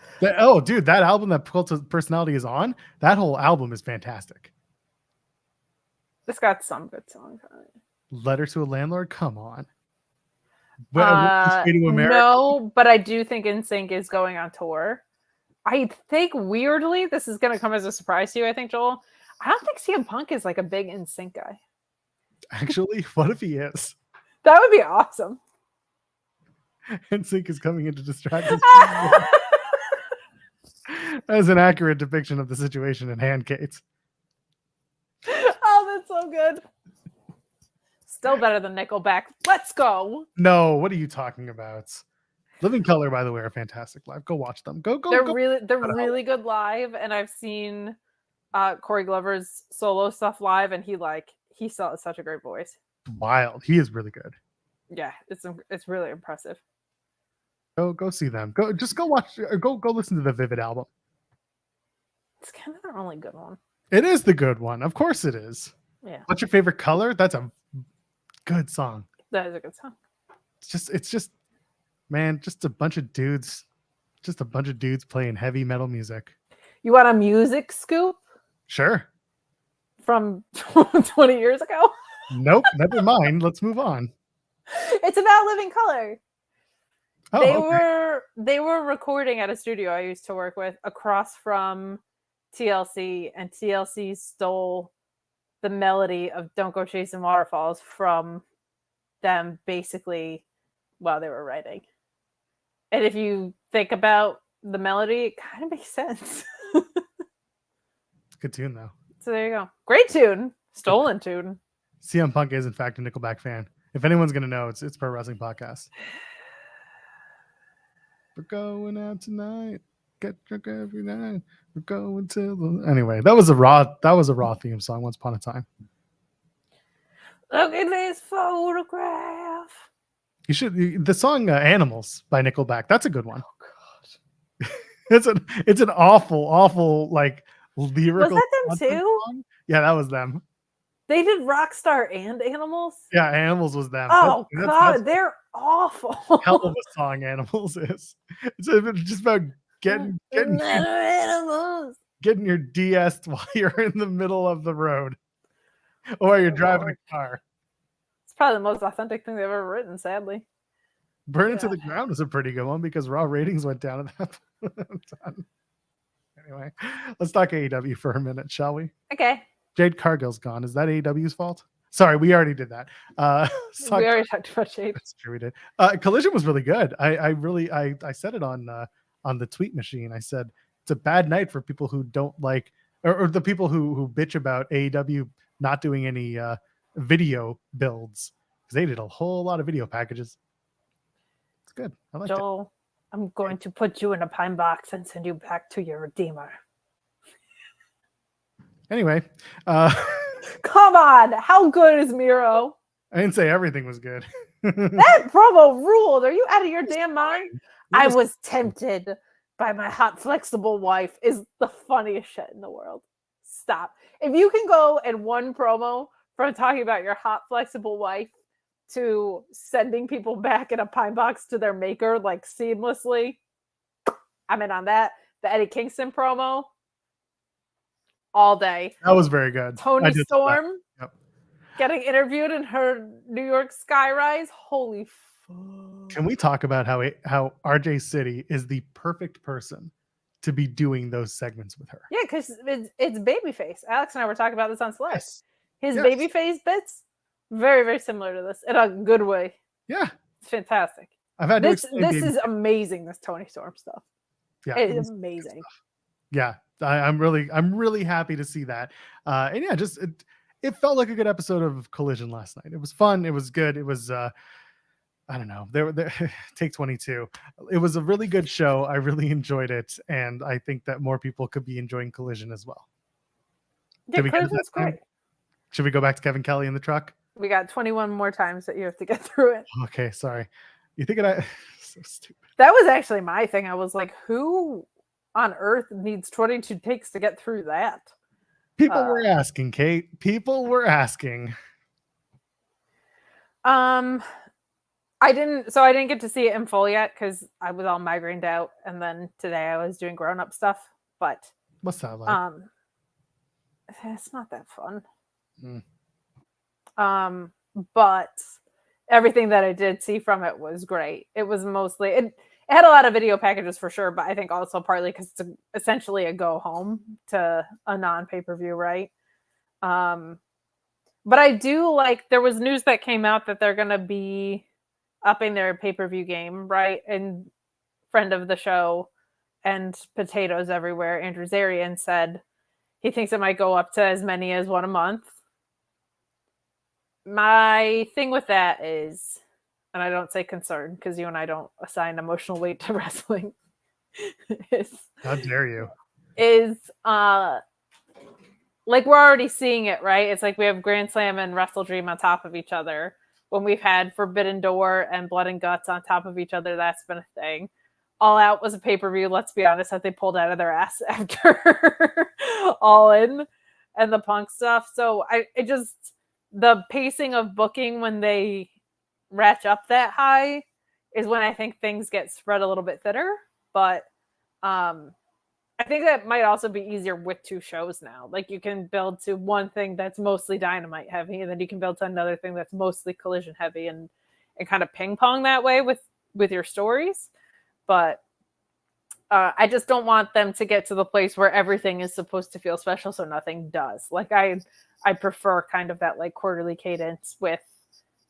Dude, that album that Cult of Personality is on, that whole album is fantastic. It's got some good songs on it. Letter to a Landlord? Come on. No, but I do think NSYNC is going on tour. I think weirdly, this is going to come as a surprise to you, I think, Joel. I don't think CM Punk is like a big NSYNC guy. Actually, what if he is? That would be awesome. NSYNC is coming in to distract us. As an accurate depiction of the situation in hand, Kate. Oh, that's so good. Still better than Nickelback. Let's go. No, what are you talking about? Living Colour, by the way, are fantastic live. Go watch them. Go. They're really good live, and I've seen Corey Glover's solo stuff live, and he still has such a great voice. Wild. He is really good. Yeah, it's really impressive. Go see them. Go watch. Go listen to the Vivid album. It's kind of the only good one. It is the good one. Of course it is. Yeah. What's your favorite color? That's a good song. That is a good song. It's just man, just a bunch of dudes playing heavy metal music. You want a music scoop? Sure. From 20 years ago? Nope, never mind. Let's move on. It's about Living Colour. Oh, They were recording at a studio I used to work with across from TLC, and TLC stole the melody of Don't Go Chasing Waterfalls from them basically while they were writing. And if you think about the melody, it kind of makes sense. Good tune, though. So there you go. Great tune. Stolen tune. CM Punk is, in fact, a Nickelback fan. If anyone's going to know, it's Pro Wrestling Podcast. We're going out tonight. Get drunk every night. We're going to the... Anyway, that was a Raw theme song once upon a time. Look at this photograph. You should... The song Animals by Nickelback. That's a good one. Oh, God. It's an awful, like, lyrical... Was that them too? Song. Yeah, that was them. They did Rockstar and Animals? Yeah, Animals was them. Oh, God, they're awful. Hell of a song Animals is. It's just about getting Animals. Getting your DS while you're in the middle of the road or you're driving a car. It's probably the most authentic thing they've ever written, sadly. Burn It to the Ground is a pretty good one because Raw ratings went down at that time. Anyway, let's talk AEW for a minute, shall we? Okay. Jade Cargill's gone. Is that AEW's fault? Sorry, we already did that. We already talked about Jade. That's true, we did. Collision was really good. I said it on the tweet machine. I said it's a bad night for people who don't like, or the people who bitch about AEW not doing any video builds, because they did a whole lot of video packages. It's good. I like it. Joel, I'm going to put you in a pine box and send you back to your redeemer. Anyway, come on, how good is Miro? I didn't say everything was good. That promo ruled. Are you out of your damn mind? I was tempted by my hot, flexible wife is the funniest shit in the world. Stop. If you can go in one promo from talking about your hot, flexible wife to sending people back in a pine box to their maker, like seamlessly, I'm in on that. The Eddie Kingston promo, all day. That was very good. Tony Storm Yep. getting interviewed in her New York skyrise. Holy fuck. Can we talk about how RJ City is the perfect person to be doing those segments with her? Yeah, because it's babyface. Alex and I were talking about this on Select. Yes. His Yes. babyface bits, very, very similar to this in a good way. Yeah. It's fantastic. I've had This to explain is amazing, this Tony Storm stuff. Yeah, It is amazing. Yeah, I'm really happy to see that. And yeah, just it felt like a good episode of Collision last night. It was fun. It was good. It was I don't know. There take 22. It was a really good show. I really enjoyed it, and I think that more people could be enjoying Collision as well. Yeah, Collision's great. Should we go back to Kevin Kelly in the truck? We got 21 more times that you have to get through it. Okay, sorry. You think it? So stupid. That was actually my thing. I was like, who on earth needs 22 takes to get through that? People were asking, Kate. People were asking. I didn't get to see it in full yet because I was all migrained out, and then today I was doing grown-up stuff. But what's that like? It's not that fun. Mm. But everything that I did see from it was great. It was mostly it had a lot of video packages for sure, but I think also partly because it's essentially a go home to a non-pay-per-view, right? But I do like, there was news that came out that they're gonna be upping their pay-per-view game, right? And friend of the show and potatoes everywhere, Andrew Zarian, said he thinks it might go up to as many as one a month. My thing with that is, and I don't say concern because you and I don't assign emotional weight to wrestling. How dare you? Is like we're already seeing it, right? It's like we have Grand Slam and Wrestle Dream on top of each other. When we've had Forbidden Door and Blood and Guts on top of each other, that's been a thing. All Out was a pay-per-view, let's be honest, that they pulled out of their ass after All In and the Punk stuff. So the pacing of booking when they ratchet up that high is when I think things get spread a little bit thinner. But I think that might also be easier with two shows now. Like you can build to one thing that's mostly Dynamite heavy, and then you can build to another thing that's mostly Collision heavy, and kind of ping pong that way with your stories. But I just don't want them to get to the place where everything is supposed to feel special, so nothing does. Like I prefer kind of that like quarterly cadence with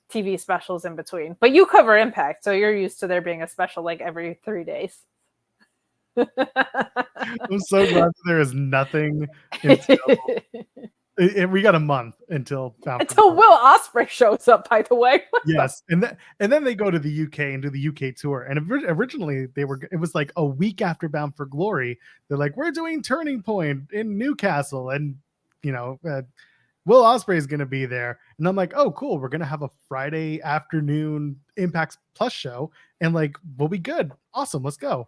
TV specials in between. But you cover Impact, so you're used to there being a special like every 3 days. I'm so glad that there is nothing until we got a month until Will Ospreay shows up, by the way. Yes, and then they go to the UK and do the UK tour. And originally it was like a week after Bound for Glory. They're like, we're doing Turning Point in Newcastle, and Will Ospreay is going to be there. And I'm like, oh, cool. We're going to have a Friday afternoon Impact Plus show, and like, we'll be good. Awesome. Let's go.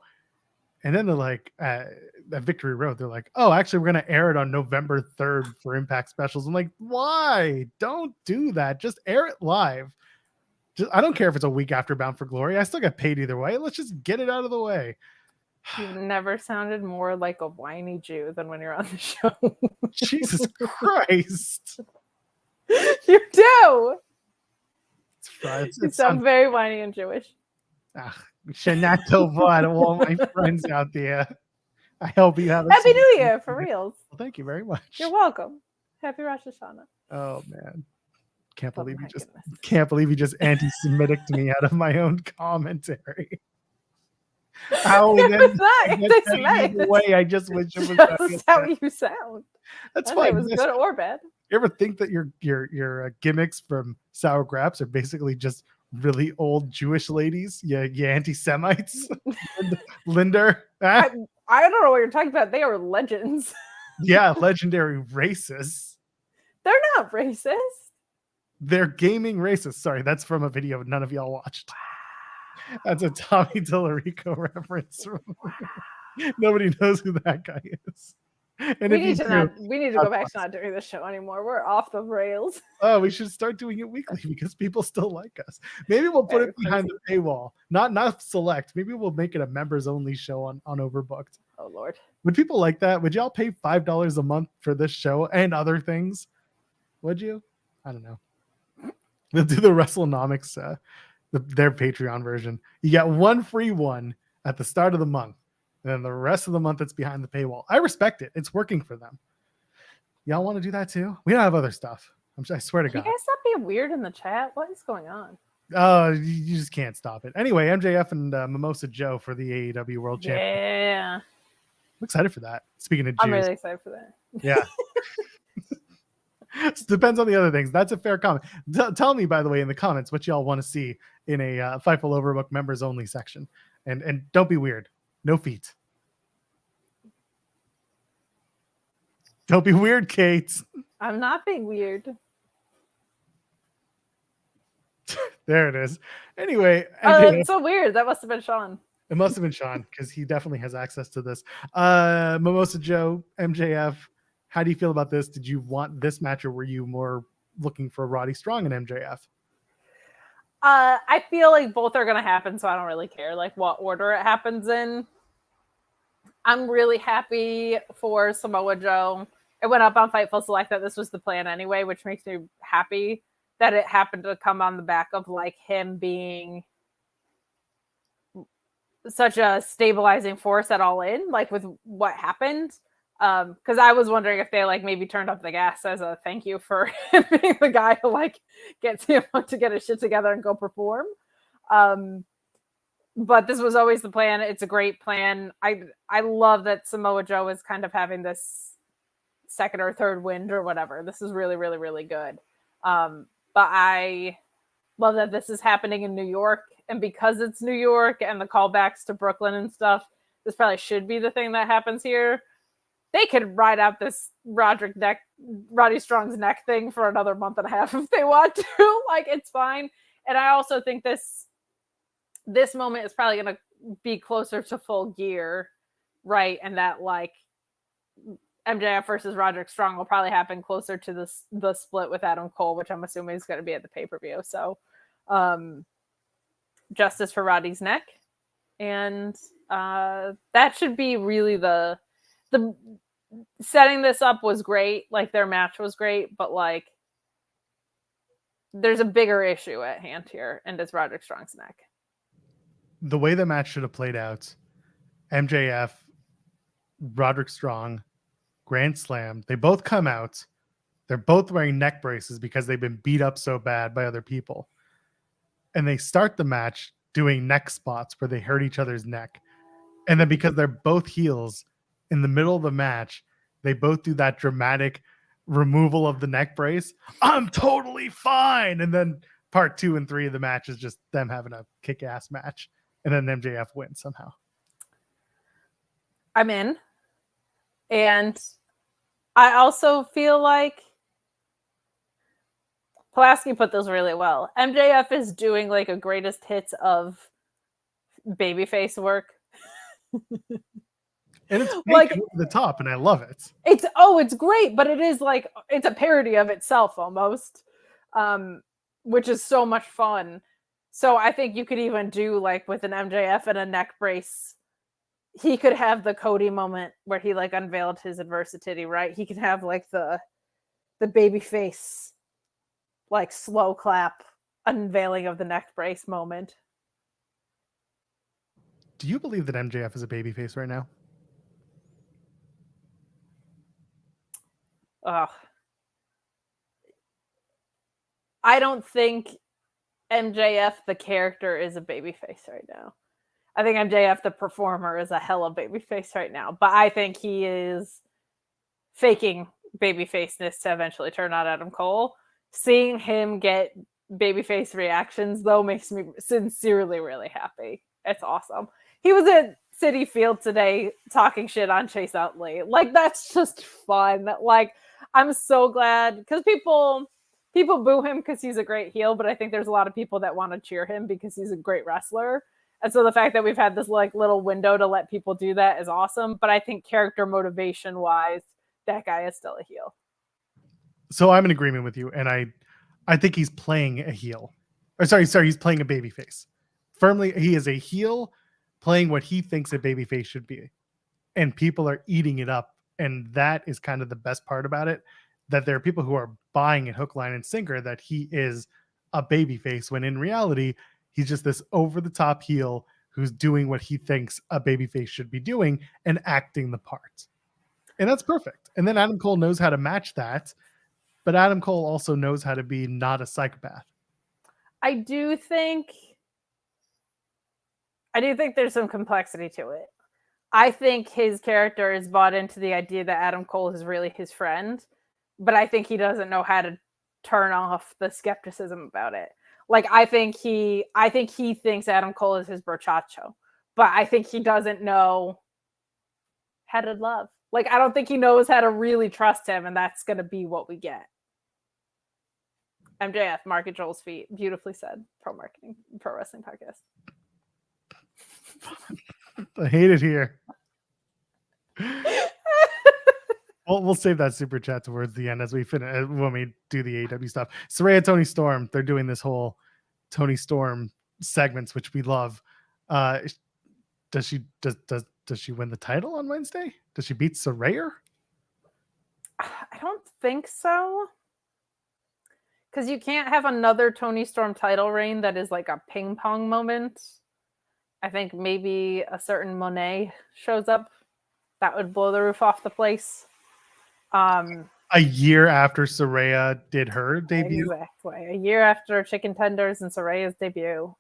And then they're like, at Victory Road, they're like, oh, actually, we're going to air it on November 3rd for Impact Specials. I'm like, why? Don't do that. Just air it live. I don't care if it's a week after Bound for Glory. I still get paid either way. Let's just get it out of the way. You've never sounded more like a whiny Jew than when you're on the show. Jesus Christ. You do. You It's sound very whiny and Jewish. Shana Tova to all my friends out there. I hope you have a Happy New Year, for reals. Well, thank you very much. You're welcome. Happy Rosh Hashanah. Oh, man. Can't Oh believe my you goodness. can't believe you just anti-Semitic me out of my own commentary. How It then was not I guess anti-Semitic. either way, I just wish it was Just how you sound. That's I think fine. it was good or bad. You ever think that your gimmicks from Sour Graps are basically just really old Jewish ladies? You anti-Semites, Linder. I don't know what you're talking about. They are legends. Yeah, legendary racists. They're not racist. They're gaming racists. Sorry, that's from a video none of y'all watched. That's a Tommy Tallarico reference. Nobody knows who that guy is. And we need to go back to not doing this show anymore. We're off the rails. Oh, we should start doing it weekly because people still like us. Maybe we'll put it behind the paywall. Not select. Maybe we'll make it a members only show on Overbooked. Oh Lord. Would people like that? Would y'all pay $5 a month for this show and other things? Would you? I don't know. We'll do the WrestleNomics, their Patreon version. You get one free one at the start of the month. And then the rest of the month it's behind the paywall. I respect it. It's working for them. Y'all want to do that too? We don't have other stuff. I swear to God. You guys stop being weird in the chat. What is going on? You just can't stop it. Anyway, MJF and Mimosa Joe for the AEW World Championship. Yeah. I'm excited for that. Speaking of Jews. I'm really excited for that. Yeah. Depends on the other things. That's a fair comment. Tell me, by the way, in the comments what y'all want to see in a Fightful Overbook members only section. And don't be weird. No feet. Don't be weird, Kate. I'm not being weird. There it is. Anyway. It's so weird. That must have been Sean. It must have been Sean because he definitely has access to this. Mimosa Joe, MJF. How do you feel about this? Did you want this match or were you more looking for Roddy Strong and MJF? I feel like both are going to happen, so I don't really care like what order it happens in. I'm really happy for Samoa Joe. It went up on Fightful Select that this was the plan anyway, which makes me happy that it happened to come on the back of like him being such a stabilizing force at All In, like with what happened. Because I was wondering if they like maybe turned up the gas as a thank you for being the guy who like gets him to get his shit together and go perform. But this was always the plan. It's a great plan. I love that Samoa Joe is kind of having this second or third wind or whatever. This is really, really, really good. But I love that this is happening in New York. And because it's New York and the callbacks to Brooklyn and stuff, this probably should be the thing that happens here. They could ride out this Roddy Strong's neck thing for another month and a half if they want to. Like, it's fine. And I also think this moment is probably going to be closer to Full Gear, right? And that like MJF versus Roderick Strong will probably happen closer to the split with Adam Cole, which I'm assuming is going to be at the pay-per-view. So justice for Roddy's neck. And that should be really the setting this up was great. Like their match was great, but like there's a bigger issue at hand here, and it's Roderick Strong's neck. The way the match should have played out, MJF, Roderick Strong, Grand Slam, they both come out. They're both wearing neck braces because they've been beat up so bad by other people. And they start the match doing neck spots where they hurt each other's neck. And then because they're both heels, in the middle of the match, they both do that dramatic removal of the neck brace. I'm totally fine. And then part 2 and 3 of the match is just them having a kick-ass match. And then MJF wins somehow. I'm in. And I also feel like Pulaski put this really well. MJF is doing like a greatest hits of babyface work. And it's like over the top, and I love it. It's great, but it is like it's a parody of itself almost, which is so much fun. So I think you could even do like with an MJF and a neck brace. He could have the Cody moment where he like unveiled his adversity, right? He could have like the baby face, like slow clap unveiling of the neck brace moment. Do you believe that MJF is a babyface right now? I don't think MJF the character is a babyface right now. I think MJF the performer is a hella babyface right now, but I think he is faking babyfaceness to eventually turn on Adam Cole. Seeing him get babyface reactions though makes me sincerely really happy. It's awesome. He was at City Field today talking shit on Chase Utley. Like, that's just fun. Like, I'm so glad because people boo him because he's a great heel, but I think there's a lot of people that want to cheer him because he's a great wrestler. And so the fact that we've had this like little window to let people do that is awesome. But I think character motivation wise, that guy is still a heel. So I'm in agreement with you, and I think he's playing a heel. Or sorry, he's playing a babyface. Firmly, he is a heel playing what he thinks a babyface should be. And people are eating it up. And that is kind of the best part about it, that there are people who are buying it hook, line, and sinker that he is a babyface, when in reality, he's just this over-the-top heel who's doing what he thinks a babyface should be doing and acting the part. And that's perfect. And then Adam Cole knows how to match that, but Adam Cole also knows how to be not a psychopath. I do think there's some complexity to it. I think his character is bought into the idea that Adam Cole is really his friend, but I think he doesn't know how to turn off the skepticism about it. Like, I think he thinks Adam Cole is his brochacho, but I think he doesn't know how to love. Like, I don't think he knows how to really trust him, and that's going to be what we get. MJF, Mark at Joel's feet. Beautifully said. Pro wrestling podcast. I hate it here. We'll save that super chat towards the end as we finish when we do the AEW stuff. Saraya, Tony Storm, they're doing this whole Tony Storm segments, which we love. Does she win the title on Wednesday? Does she beat Saraya? I don't think so. Because you can't have another Tony Storm title reign that is like a ping pong moment. I think maybe a certain Monet shows up. That would blow the roof off the place. A year after Saraya did her debut? Exactly. A year after Chicken Tenders and Saraya's debut.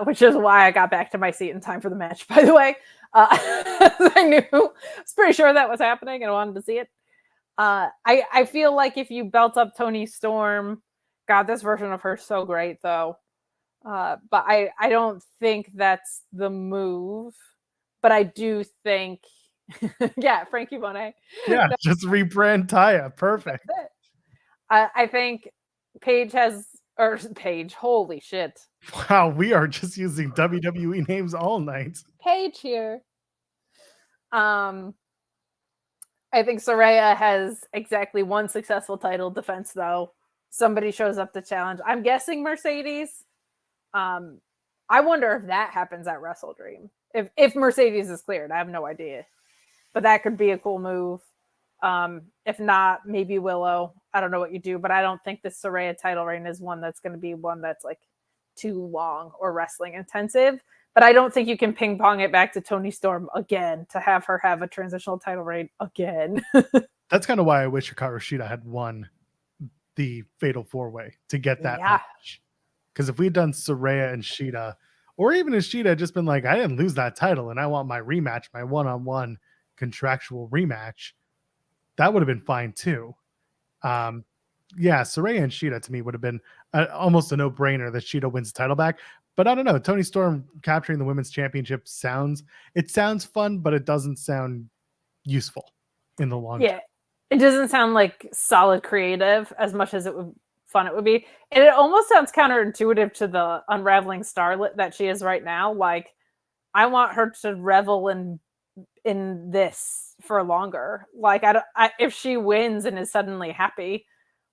Which is why I got back to my seat in time for the match, by the way. I was pretty sure that was happening and I wanted to see it. I feel like if you belt up Tony Storm, God, this version of her is so great, though. But I don't think that's the move. But I do think, yeah, Frankie Monet. Yeah, just rebrand Taya. Perfect. I think Paige, holy shit. Wow, we are just using WWE names all night. Paige here. I think Saraya has exactly one successful title defense, though. Somebody shows up to challenge. I'm guessing Mercedes. I wonder if that happens at Wrestle Dream. If Mercedes is cleared, I have no idea. But that could be a cool move. If not, maybe Willow. I don't know what you do, but I don't think the Saraya title reign is one that's going to be one that's like too long or wrestling intensive. But I don't think you can ping pong it back to Tony Storm again to have her have a transitional title reign again. That's kind of why I wish Hikaru Shida had won the Fatal 4-Way to get that match. Because if we'd done Saraya and Shida, or even if Shida had just been like, I didn't lose that title and I want my rematch, my one-on-one contractual rematch, that would have been fine too. Yeah, Saraya and Shida to me would have been almost a no-brainer that Shida wins the title back. But I don't know. Tony Storm capturing the women's championship sounds fun, but it doesn't sound useful in the long term. It doesn't sound like solid creative as much as it would be. And it almost sounds counterintuitive to the unraveling starlet that she is right now. Like, I want her to revel in this for longer. Like, if she wins and is suddenly happy,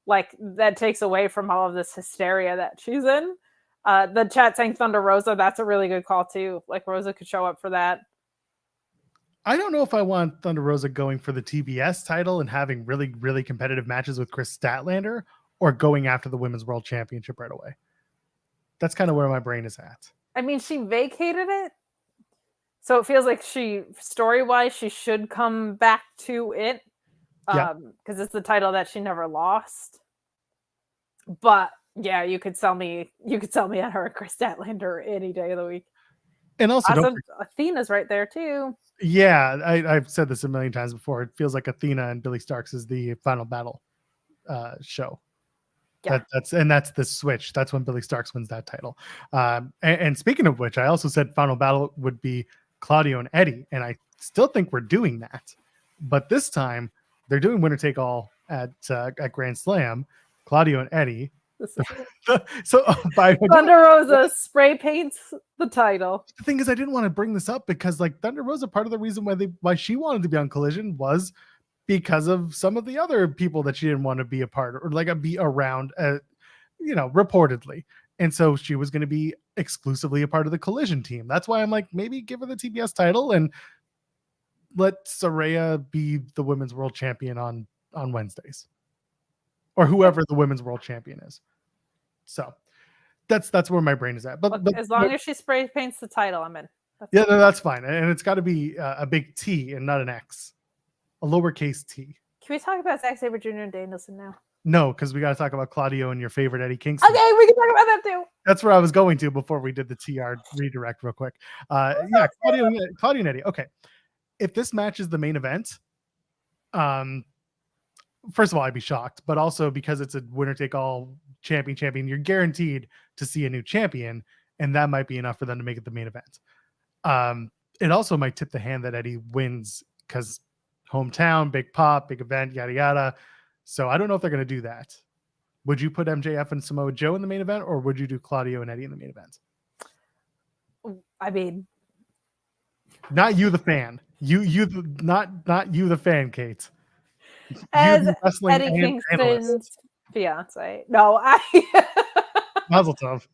like, that takes away from all of this hysteria that she's in. The chat saying Thunder Rosa, that's a really good call too. Like, Rosa could show up for that. I don't know if I want Thunder Rosa going for the TBS title and having really, really competitive matches with Chris Statlander, or going after the Women's World Championship right away. That's kind of where my brain is at. I mean, she vacated it, so it feels like story-wise, she should come back to it. Because it's the title that she never lost. But yeah, you could sell me on her and Chris Statlander any day of the week. And also, Awesome. Athena's right there too. Yeah, I've said this a million times before. It feels like Athena and Billy Starks is the final battle show. Yeah. That's the switch. That's when Billy Starks wins that title. And speaking of which, I also said final battle would be Claudio and Eddie, and I still think we're doing that. But this time they're doing winner take all at Grand Slam. Claudio and Eddie. So Thunder Rosa spray paints the title. The thing is, I didn't want to bring this up because like Thunder Rosa, part of the reason why she wanted to be on Collision was because of some of the other people that she didn't want to be a part of, or like be around, reportedly. And so she was going to be exclusively a part of the Collision team. That's why I'm like, maybe give her the TBS title and let Saraya be the women's world champion on Wednesdays, or whoever the women's world champion is. So that's where my brain is at. But as long as she spray paints the title, I'm in. That's fine. And it's got to be a big T and not an X. A lowercase t. Can we talk about Zack Sabre Jr. and Danielson now? No, because we got to talk about Claudio and your favorite Eddie Kingston. Okay, we can talk about that too. That's where I was going to before we did the TR redirect real quick. Claudio and Eddie. Okay. If this match is the main event, first of all, I'd be shocked, but also because it's a winner take all champion, you're guaranteed to see a new champion, and that might be enough for them to make it the main event. It also might tip the hand that Eddie wins because hometown, big pop, big event, yada yada. So I don't know if they're going to do that. Would you put MJF and Samoa Joe in the main event, or would you do Claudio and Eddie in the main event? I mean, not you, the fan. Not you, the fan, Kate. As Eddie Kingston's fiance. No, Mazel tov.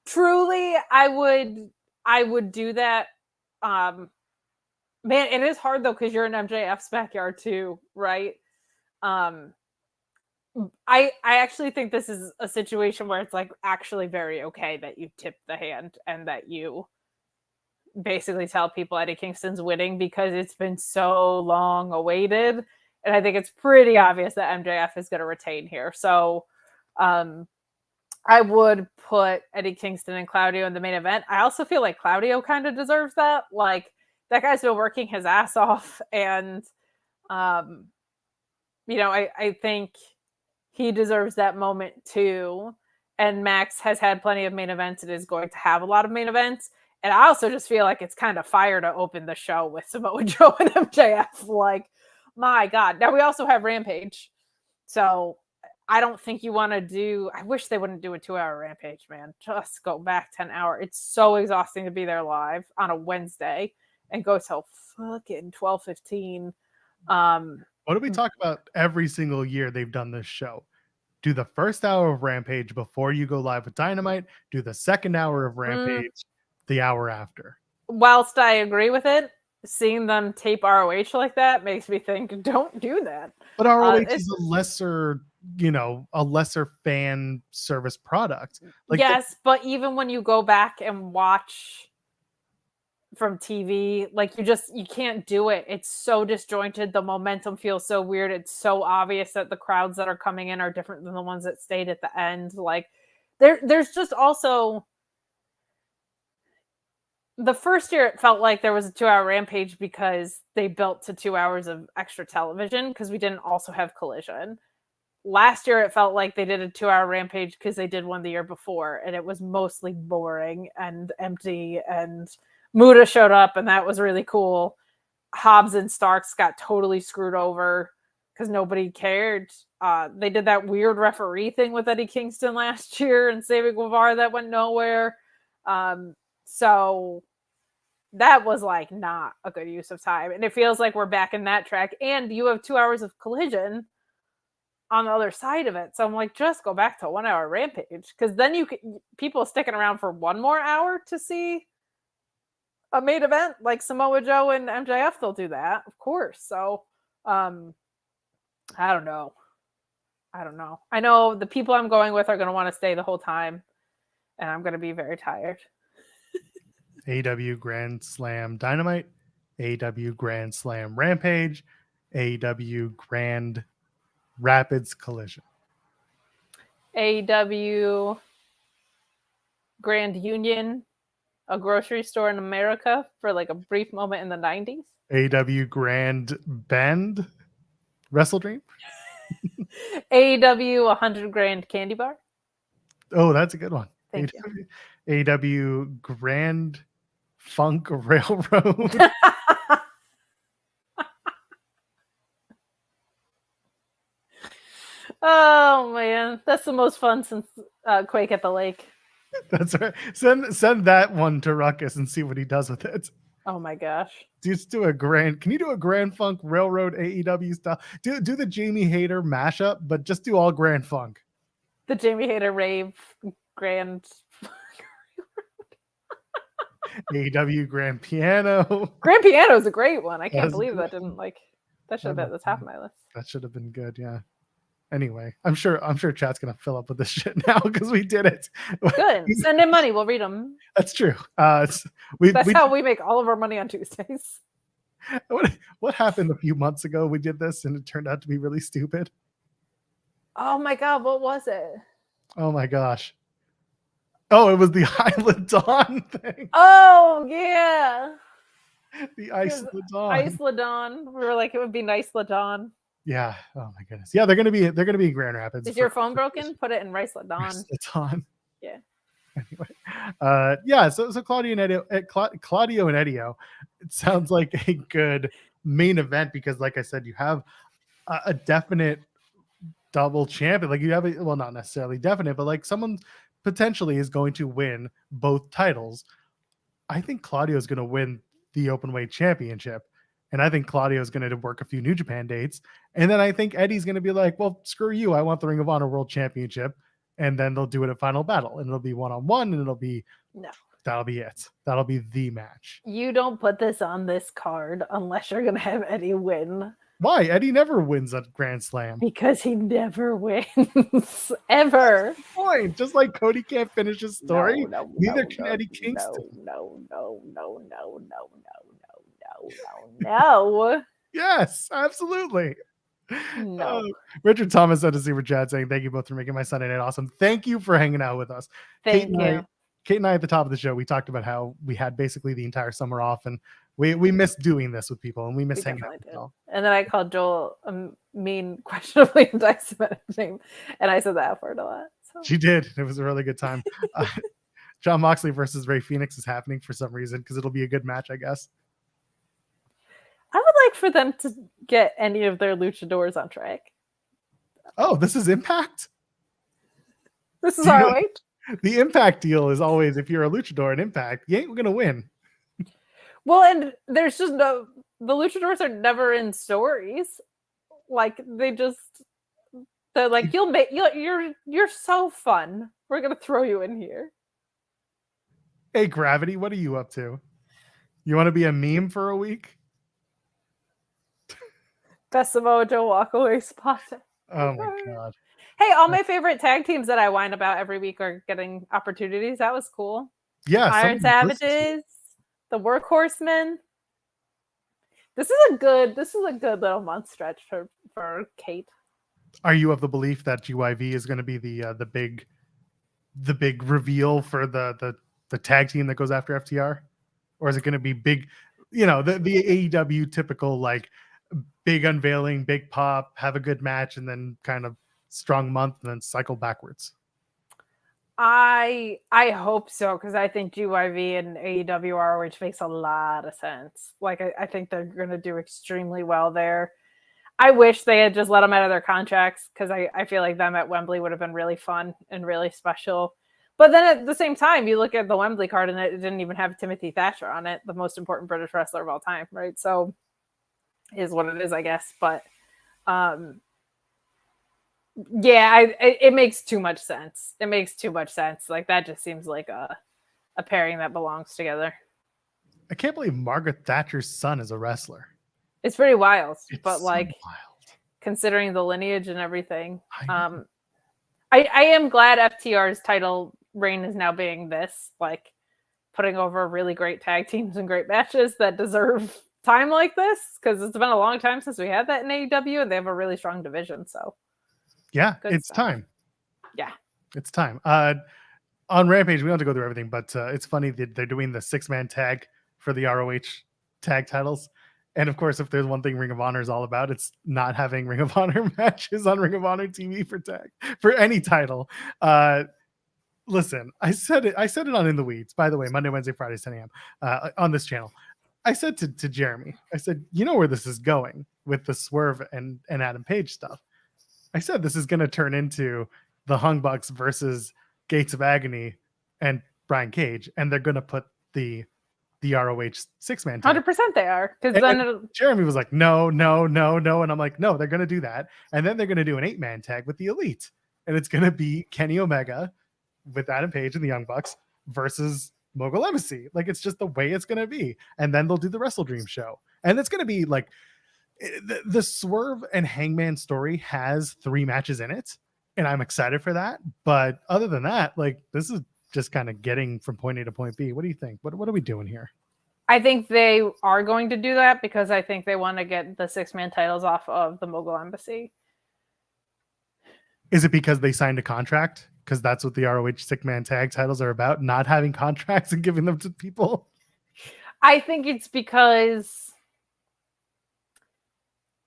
Truly, I would do that. Man, it is hard though because you're in MJF's backyard too, right? I actually think this is a situation where it's like actually very okay that you tip the hand and that you basically tell people Eddie Kingston's winning because it's been so long awaited, and I think it's pretty obvious that MJF is going to retain here. So, I would put Eddie Kingston and Claudio in the main event. I also feel like Claudio kind of deserves that. Like, that guy's been working his ass off, and I think he deserves that moment too. And Max has had plenty of main events and is going to have a lot of main events. And I also just feel like it's kind of fire to open the show with Samoa Joe and MJF. Like, my God. Now we also have Rampage. So I don't think you want to do, I wish they wouldn't do a 2-hour Rampage, man. Just go back 10 hours. It's so exhausting to be there live on a Wednesday and go till fucking 12:15. What do we talk about every single year they've done this show? Do the first hour of Rampage before you go live with Dynamite. Do the second hour of Rampage the hour after. Whilst I agree with it, seeing them tape ROH like that makes me think, don't do that. But ROH is a lesser fan service product. Like yes, but even when you go back and watch from TV, like you can't do it. It's so disjointed. The momentum feels so weird. It's so obvious that the crowds that are coming in are different than the ones that stayed at the end. Like there's just also the first year it felt like there was a 2-hour Rampage because they built to 2 hours of extra television because we didn't also have Collision. Last year it felt like they did a 2-hour Rampage because they did one the year before and it was mostly boring and empty, and Muda showed up and that was really cool. Hobbs and Starks got totally screwed over because nobody cared. They did that weird referee thing with Eddie Kingston last year and Sammy Guevara that went nowhere. So that was like not a good use of time. And it feels like we're back in that track. And you have 2 hours of Collision on the other side of it. So I'm like, just go back to a 1-hour Rampage. Because then people sticking around for one more hour to see a main event like Samoa Joe and MJF, they'll do that, of course. So I don't know. I know the people I'm going with are going to want to stay the whole time. And I'm going to be very tired. AEW Grand Slam Dynamite, AEW Grand Slam Rampage, AEW Grand Rapids Collision. AEW Grand Union, a grocery store in America for like a brief moment in the 90s. AEW Grand Bend, Wrestle Dream. AEW 100 Grand Candy Bar. Oh, that's a good one. Thank you. AEW Grand Funk Railroad. Oh man, that's the most fun since Quake at the Lake. That's right. Send that one to Ruckus and see what he does with it. Oh my gosh. Just do a grand. Can you do a Grand Funk Railroad AEW style? Do the Jamie Hayter mashup, but just do all Grand Funk. The Jamie Hayter rave Grand AEW Grand Piano. Grand Piano is a great one. I can't believe that didn't like that should have been at the top of my list. That should have been good, yeah. Anyway, I'm sure chat's gonna fill up with this shit now because we did it. Good. Send in money. We'll read them. That's true. That's how we make all of our money on Tuesdays. What happened a few months ago? We did this and it turned out to be really stupid. Oh my god, what was it? Oh my gosh. Oh, it was the Isla Dawn thing. Oh yeah. The Isla Dawn. Isla Dawn. We were like, it would be nice La Dawn. Yeah. Oh my goodness. Yeah, they're gonna be in Grand Rapids. Is your phone broken? Put it in Rice La Dawn. It's on. Yeah. Anyway, yeah. So Claudio and Edio. It sounds like a good main event because, like I said, you have a definite double champion. Like you have well, not necessarily definite, but like someone potentially is going to win both titles. I think Claudio is going to win the Openweight Championship. And I think Claudio is going to work a few New Japan dates. And then I think Eddie's going to be like, well, screw you. I want the Ring of Honor World Championship. And then they'll do it at Final Battle. And it'll be one-on-one. And it'll be, that'll be it. That'll be the match. You don't put this on this card unless you're going to have Eddie win. Why? Eddie never wins at Grand Slam. Because he never wins. Ever. Point. Just like Cody can't finish his story, neither can Eddie Kingston. No. Yes, absolutely. No. Richard Thomas said to Super Chat saying, thank you both for making my Sunday night awesome. Thank you for hanging out with us. Thank you. Kate and I at the top of the show, we talked about how we had basically the entire summer off and we miss doing this with people and we miss hanging out with people. And then I called Joel a mean, questionably anti-Semitic name, and I said the F word a lot. So. She did. It was a really good time. John Moxley versus Ray Phoenix is happening for some reason because it'll be a good match, I guess. I would like for them to get any of their luchadors on track. Oh, this is Impact? This is ROH? The Impact deal is always, if you're a luchador in Impact, you ain't going to win. Well, and there's just the luchadors are never in stories. Like, they're like, you're so fun. We're going to throw you in here. Hey, Gravity, what are you up to? You want to be a meme for a week? Best Samoa Joe walkaway spot. Oh my god. Hey, all my favorite tag teams that I whine about every week are getting opportunities. That was cool. Yeah. Iron Savages, the Workhorsemen. This is a good little month stretch for Kate. Are you of the belief that GYV is going to be the big reveal for the tag team that goes after FTR? Or is it going to be big, the AEW typical like big unveiling, big pop, have a good match, and then kind of strong month and then cycle backwards? I hope so, because I think GYV and AEW ROH makes a lot of sense. Like I think they're going to do extremely well there. I wish they had just let them out of their contracts, because I feel like them at Wembley would have been really fun and really special. But then at the same time, you look at the Wembley card and it didn't even have Timothy Thatcher on it, the most important British wrestler of all time, right? So is what it is, I guess. But it makes too much sense. It makes too much sense. Like that just seems like a pairing that belongs together. I can't believe Margaret Thatcher's son is a wrestler. It's pretty wild, but so like wild. Considering the lineage and everything. I am glad FTR's title reign is now being this, like putting over really great tag teams and great matches that deserve time like this, because it's been a long time since we had that in AEW, and they have a really strong division. So yeah, good it's stuff. time. Yeah, It's time. On Rampage, we don't have to go through everything, but it's funny that they're doing the 6-man tag for the ROH tag titles. And of course, if there's one thing Ring of Honor is all about, it's not having Ring of Honor matches on Ring of Honor TV for any title. Listen, I said it on In the Weeds, by the way, Monday, Wednesday, Friday, 10 a.m. On this channel. I said to Jeremy, I said, you know where this is going with the Swerve and Adam Page stuff. I said this is going to turn into the Hung Bucks versus Gates of Agony and Brian Cage, and they're going to put the ROH 6-man tag. 100% they are, because then Jeremy was like, no, and I'm like, no, they're going to do that, and then they're going to do an 8-man tag with the Elite, and it's going to be Kenny Omega with Adam Page and the Young Bucks versus Mogul Embassy. Like, it's just the way it's going to be, and then they'll do the Wrestle Dream show, and it's going to be like the Swerve and Hangman story has 3 matches in it, and I'm excited for that. But other than that, like, this is just kind of getting from point A to point B. What do you think? What are we doing here? I think they are going to do that because I think they want to get the 6-man titles off of the Mogul Embassy. Is it because they signed a contract? Because that's what the ROH 6-man tag titles are about, not having contracts and giving them to people? I think it's because,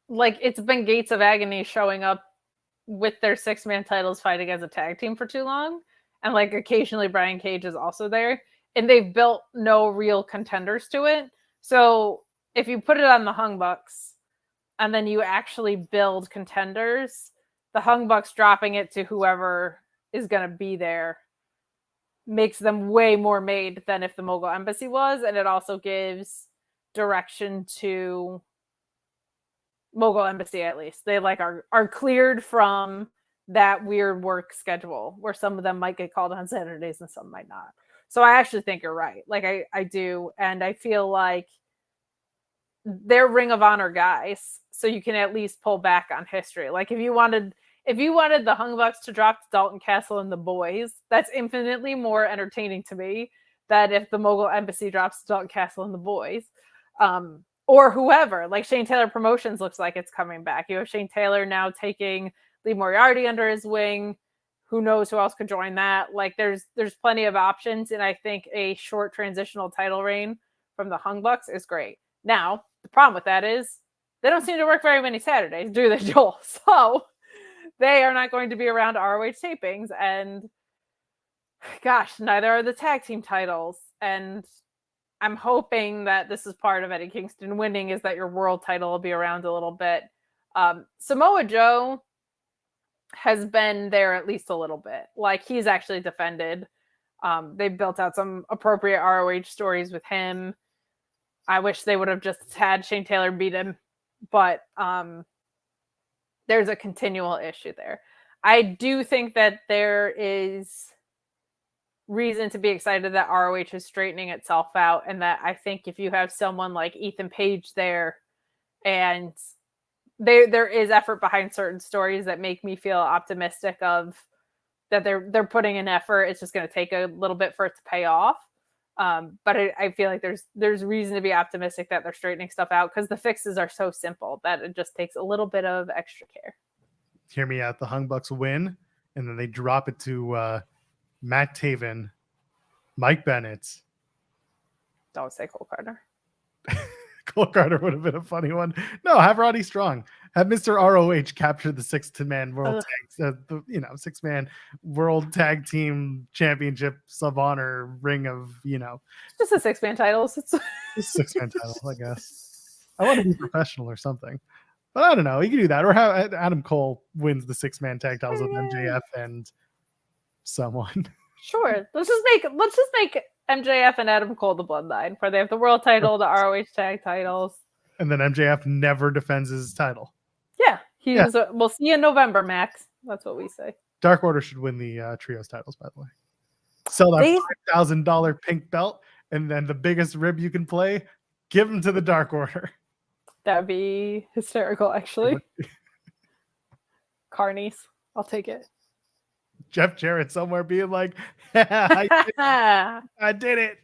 like, it's been Gates of Agony showing up with their 6-man titles fighting as a tag team for too long. And, like, occasionally Brian Cage is also there. And they've built no real contenders to it. So if you put it on the Hung Bucks and then you actually build contenders, the Hung Bucks dropping it to whoever is going to be there makes them way more made than if the Mogul Embassy was. And it also gives direction to Mogul Embassy, at least. They like are cleared from that weird work schedule where some of them might get called on Saturdays and some might not. So I actually think you're right. Like, I do. And I feel like they're Ring of Honor guys. So you can at least pull back on history. Like, if you wanted the Hung Bucks to drop Dalton Castle and the boys, that's infinitely more entertaining to me than if the Mogul Embassy drops Dalton Castle and the boys. Or whoever. Like, Shane Taylor Promotions looks like it's coming back. You have Shane Taylor now taking Lee Moriarty under his wing. Who knows who else could join that? Like, there's plenty of options, and I think a short transitional title reign from the Hung Bucks is great. Now, the problem with that is they don't seem to work very many Saturdays, do they, Joel? So they are not going to be around ROH tapings, and gosh, neither are the tag team titles. And I'm hoping that this is part of Eddie Kingston winning, is that your world title will be around a little bit. Samoa Joe has been there at least a little bit. Like, he's actually defended. They built out some appropriate ROH stories with him. I wish they would have just had Shane Taylor beat him, but there's a continual issue there. I do think that there is reason to be excited that ROH is straightening itself out, and that I think if you have someone like Ethan Page there, and there is effort behind certain stories that make me feel optimistic of that they're putting in effort. It's just going to take a little bit for it to pay off. But I feel like there's reason to be optimistic that they're straightening stuff out, because the fixes are so simple that it just takes a little bit of extra care. Hear me out. The Hung Bucks win, and then they drop it to Matt Taven, Mike Bennett. Don't say Cole Carter. Cole Carter would have been a funny one. No, have Roddy Strong. Have Mr. ROH capture the 6-man world tag, 6-man world tag team championships of honor ring of, Just a 6-man titles. It's 6-man title, I guess. I want to be professional or something. But I don't know. You can do that. Or have Adam Cole wins the 6-man tag titles with MJF and someone. Sure. Let's just make MJF and Adam Cole the bloodline, where they have the world title, the ROH tag titles. And then MJF never defends his title. Yeah. We'll see you in November, Max. That's what we say. Dark Order should win the trios titles, by the way. Sell that $5,000 pink belt, and then the biggest rib you can play, give them to the Dark Order. That would be hysterical, actually. Carnies. I'll take it. Jeff Jarrett somewhere being like, I did it.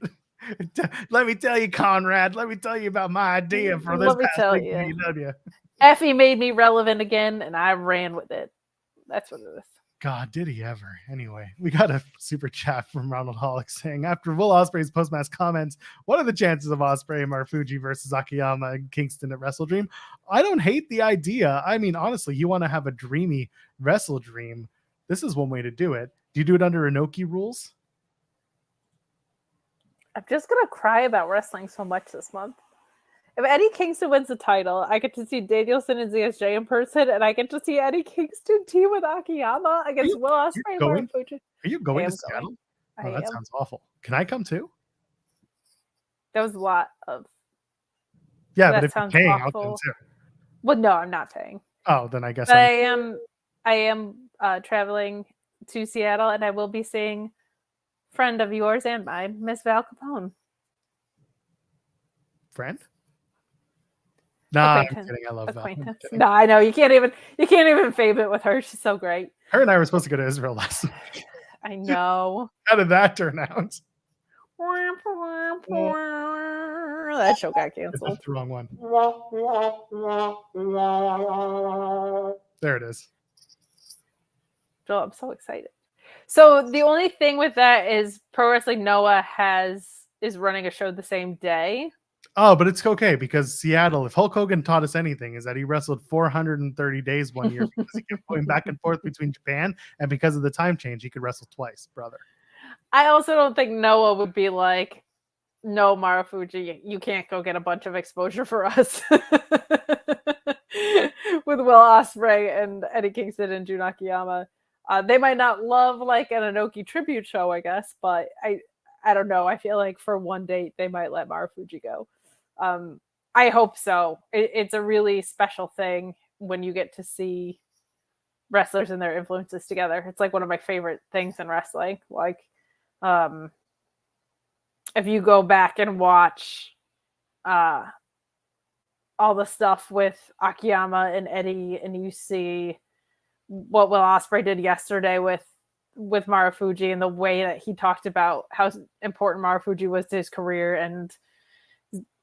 Let me tell you, Conrad. Let me tell you about my idea for this. Let me tell you. Effie made me relevant again, and I ran with it. That's what it is. God, did he ever? Anyway, we got a super chat from Ronald Hollick saying, after Will Ospreay's post-match comments, what are the chances of Ospreay and Marufuji versus Akiyama and Kingston at Wrestle Dream? I don't hate the idea. I mean, honestly, you want to have a dreamy Wrestle Dream, this is one way to do it. Do you do it under Inoki rules? I'm just gonna cry about wrestling so much this month. If Eddie Kingston wins the title, I get to see Danielson and ZSJ in person, and I get to see Eddie Kingston team with Akiyama against Will Ospreay and Marufuji. Are you going to Seattle? Oh, that sounds awful. Can I come too? That was a lot of. Yeah, but if you're paying, I'll come too. Well, no, I'm not paying. Oh, then I guess I am traveling to Seattle, and I will be seeing friend of yours and mine, Miss Val Capone. Friend? Nah, I'm kidding. I love Val. No, I know you can't even fave it with her. She's so great. Her and I were supposed to go to Israel last week. I know. How did that turn out? That show got canceled. That's the wrong one. There it is. So I'm so excited. So the only thing with that is Pro Wrestling Noah is running a show the same day. Oh, but it's okay because Seattle, if Hulk Hogan taught us anything, is that he wrestled 430 days one year because he kept going back and forth between Japan, and because of the time change, he could wrestle twice, brother. I also don't think Noah would be like, no, Marufuji, you can't go get a bunch of exposure for us. With Will Ospreay and Eddie Kingston and Jun Akiyama. They might not love like an Inoki tribute show, I guess, but I don't know. I feel like for one date, they might let Marufuji go. I hope so. It's a really special thing when you get to see wrestlers and their influences together. It's like one of my favorite things in wrestling. Like, if you go back and watch all the stuff with Akiyama and Eddie, and you see what Will Ospreay did yesterday with Marufuji and the way that he talked about how important Marufuji was to his career, and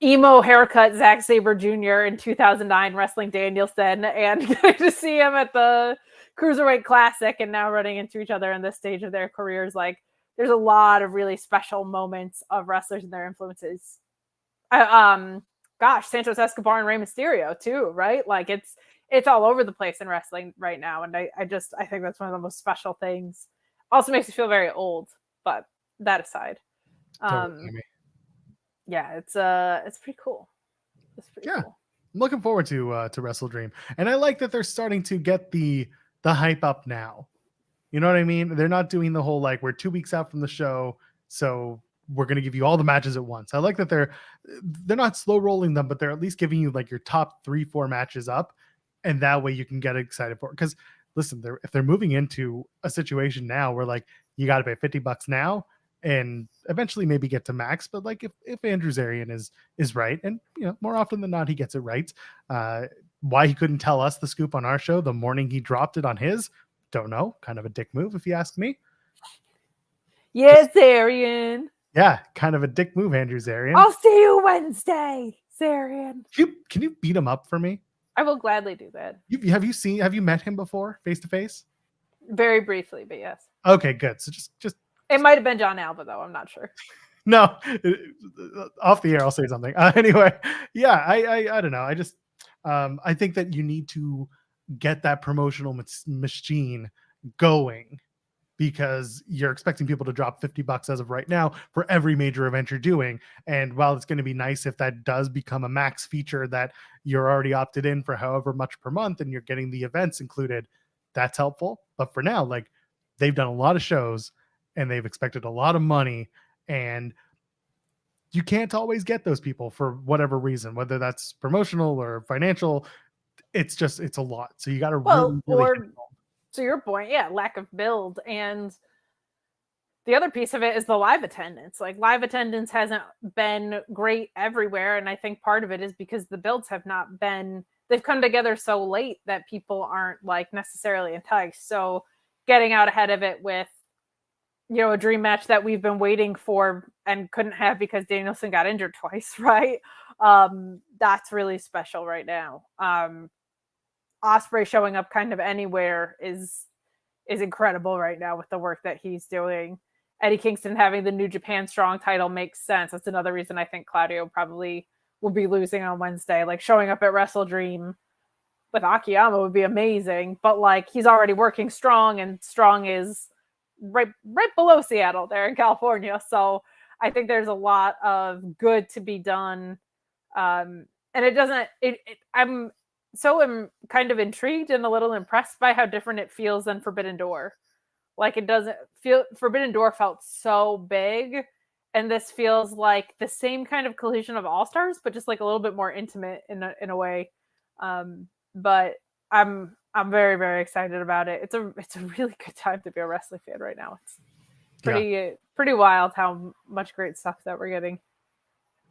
emo haircut Zack Sabre Jr. in 2009 wrestling Danielson, and to see him at the Cruiserweight Classic and now running into each other in this stage of their careers. Like, there's a lot of really special moments of wrestlers and their influences. Santos Escobar and Rey Mysterio too, right? Like it's all over the place in wrestling right now. And I think that's one of the most special things. Also makes me feel very old, but that aside. Yeah, it's pretty cool. It's pretty cool. I'm looking forward to Wrestle Dream. And I like that they're starting to get the hype up now. You know what I mean? They're not doing the whole, like, we're 2 weeks out from the show, so we're going to give you all the matches at once. I like that they're not slow rolling them, but they're at least giving you like your top 3-4 matches up. And that way you can get excited for it. Because listen, if they're moving into a situation now where like you got to pay $50 now and eventually maybe get to max, but like if Andrew Zarian is right, and you know, more often than not he gets it right. Why he couldn't tell us the scoop on our show the morning he dropped it on his, don't know. Kind of a dick move if you ask me. Yes, Zarian. Yeah, kind of a dick move, Andrew Zarian. I'll see you Wednesday, Zarian. Can you beat him up for me? I will gladly do that. Have you met him before, face to face? Very briefly, but yes. Okay, good. So just it might have been John Alba, though. I'm not sure. No, off the air, I'll say something. Anyway, yeah, I don't know. I just I think that you need to get that promotional machine going, because you're expecting people to drop $50 as of right now for every major event you're doing. And while it's going to be nice if that does become a max feature that you're already opted in for however much per month and you're getting the events included, that's helpful. But for now, like, they've done a lot of shows and they've expected a lot of money, and you can't always get those people for whatever reason, whether that's promotional or financial. It's a lot. So you got to really to your point, yeah, lack of build. And the other piece of it is the live attendance. Like, live attendance hasn't been great everywhere. And I think part of it is because the builds have not been, they've come together so late that people aren't like necessarily enticed. So getting out ahead of it with, you know, a dream match that we've been waiting for and couldn't have because Danielson got injured twice, right? That's really special right now. Ospreay showing up kind of anywhere is is incredible right now with the work that he's doing. Eddie Kingston having the New Japan Strong title makes sense. That's another reason I think Claudio probably will be losing on Wednesday. Like showing up at Wrestle Dream with Akiyama would be amazing, but like he's already working Strong, and Strong is right below Seattle there in California. So I think there's a lot of good to be done. And it doesn't, I'm kind of intrigued and a little impressed by how different it feels than Forbidden Door. Like it doesn't feel, Forbidden Door felt so big, and this feels like the same kind of collision of all stars, but just like a little bit more intimate in a way. But I'm very, very excited about it. It's a really good time to be a wrestling fan right now. It's pretty wild how much great stuff that we're getting.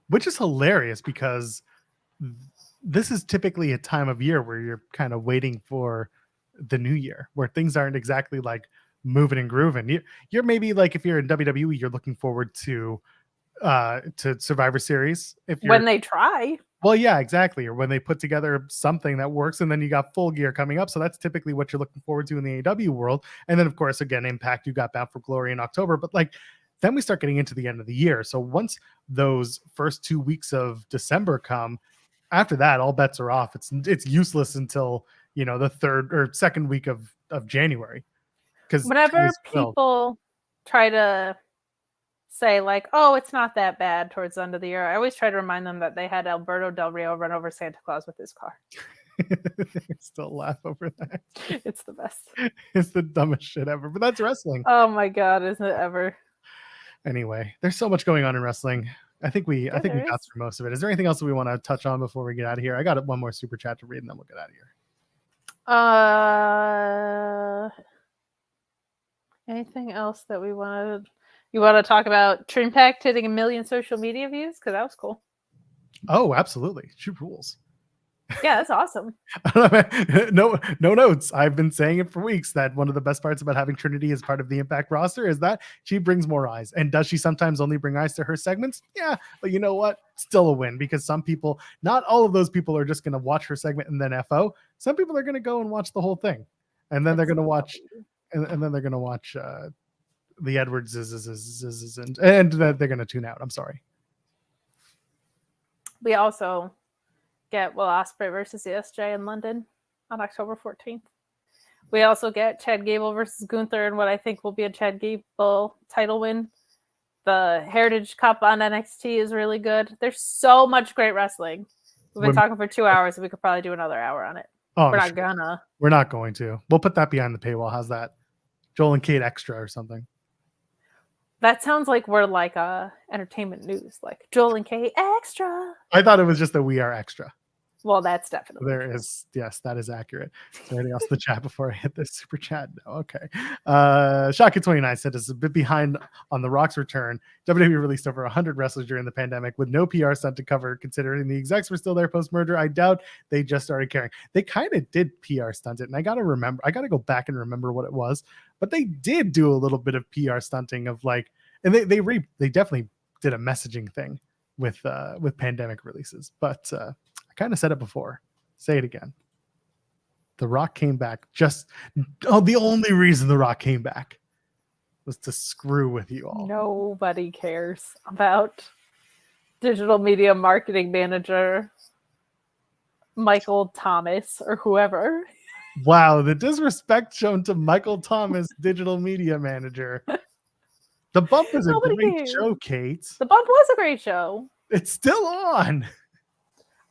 Which is hilarious because this is typically a time of year where you're kind of waiting for the new year, where things aren't exactly like moving and grooving. You're maybe like, if you're in WWE, you're looking forward to Survivor Series. When they try. Well, yeah, exactly. Or when they put together something that works, and then you got Full Gear coming up. So that's typically what you're looking forward to in the AEW world. And then, of course, again, Impact, you got Bound for Glory in October. But like, then we start getting into the end of the year. So once those first 2 weeks of December come, after that, all bets are off. It's useless until, the third or second week of January. Because whenever people try to say like, oh, it's not that bad towards the end of the year, I always try to remind them that they had Alberto Del Rio run over Santa Claus with his car. Still laugh over that. It's the best. It's the dumbest shit ever, but that's wrestling. Oh my God, isn't it ever? Anyway, there's so much going on in wrestling. I think we got through most of it. Is there anything else that we want to touch on before we get out of here? I got one more super chat to read, and then we'll get out of here. Anything else that we wanted? You want to talk about Trimpact hitting 1 million social media views? Because that was cool. Oh, absolutely. She rules. Yeah, that's awesome. No notes. I've been saying it for weeks that one of the best parts about having Trinity as part of the Impact roster is that she brings more eyes. And does she sometimes only bring eyes to her segments? Yeah, but you know what? Still a win, because some people, not all of those people are just going to watch her segment and then FO. Some people are going to go and watch the whole thing. And then they're going to watch, and then they're going to watch the Edwards and they're going to tune out. I'm sorry. We also get Will Ospreay versus ESJ in London on October 14th. We also get Chad Gable versus Gunther in what I think will be a Chad Gable title win. The Heritage Cup on NXT is really good. There's so much great wrestling. We've been talking for 2 hours, and we could probably do another hour on it. Oh, we're not gonna. We're not going to. We'll put that behind the paywall. How's that? Joel and Kate Extra or something. That sounds like we're like entertainment news, like Joel and Kate Extra. I thought it was just that we are extra. Well, that's definitely there is. Yes, that is accurate. Is there anything else in the chat before I hit this super chat? No, okay. Shaka29 said it's a bit behind on The Rock's return. WWE released over 100 wrestlers during the pandemic with no PR stunt to cover. Considering the execs were still there post-merger, I doubt they just started caring. They kind of did PR stunt it, and I got to go back and remember what it was. But they did do a little bit of PR stunting of like, and they definitely did a messaging thing with pandemic releases. But I kind of said it before. Say it again. The Rock came back the only reason The Rock came back was to screw with you all. Nobody cares about digital media marketing manager Michael Thomas or whoever. Wow, the disrespect shown to Michael Thomas, digital media manager. The Bump is a great show, Kate. The Bump was a great show. It's still on.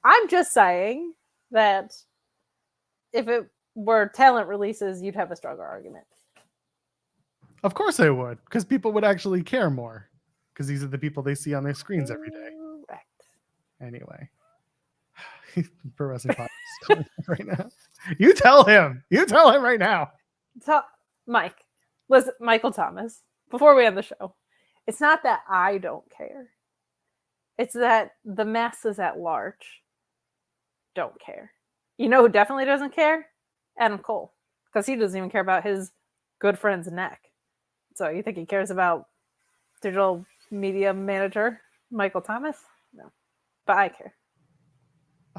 I'm just saying that if it were talent releases, you'd have a stronger argument. Of course I would, because people would actually care more, because these are the people they see on their screens every day. Correct. Anyway. Pro Wrestling Podcast is calling right now. You tell him right now. Mike, listen, Michael Thomas, before we end the show, it's not that I don't care. It's that the masses at large don't care. You know who definitely doesn't care? Adam Cole. Because he doesn't even care about his good friend's neck. So you think he cares about digital media manager Michael Thomas? No. But I care.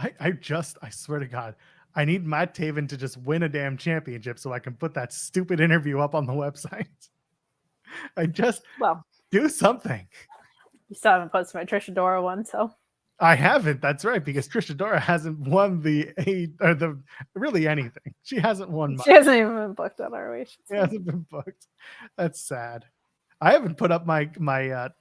I swear to God, I need Matt Taven to just win a damn championship so I can put that stupid interview up on the website. I just do something. You still haven't posted my Trish Adora one, so I haven't. That's right, because Trish Adora hasn't won really anything. She hasn't won much. She hasn't even been booked on ROH. She hasn't been booked. That's sad. I haven't put up my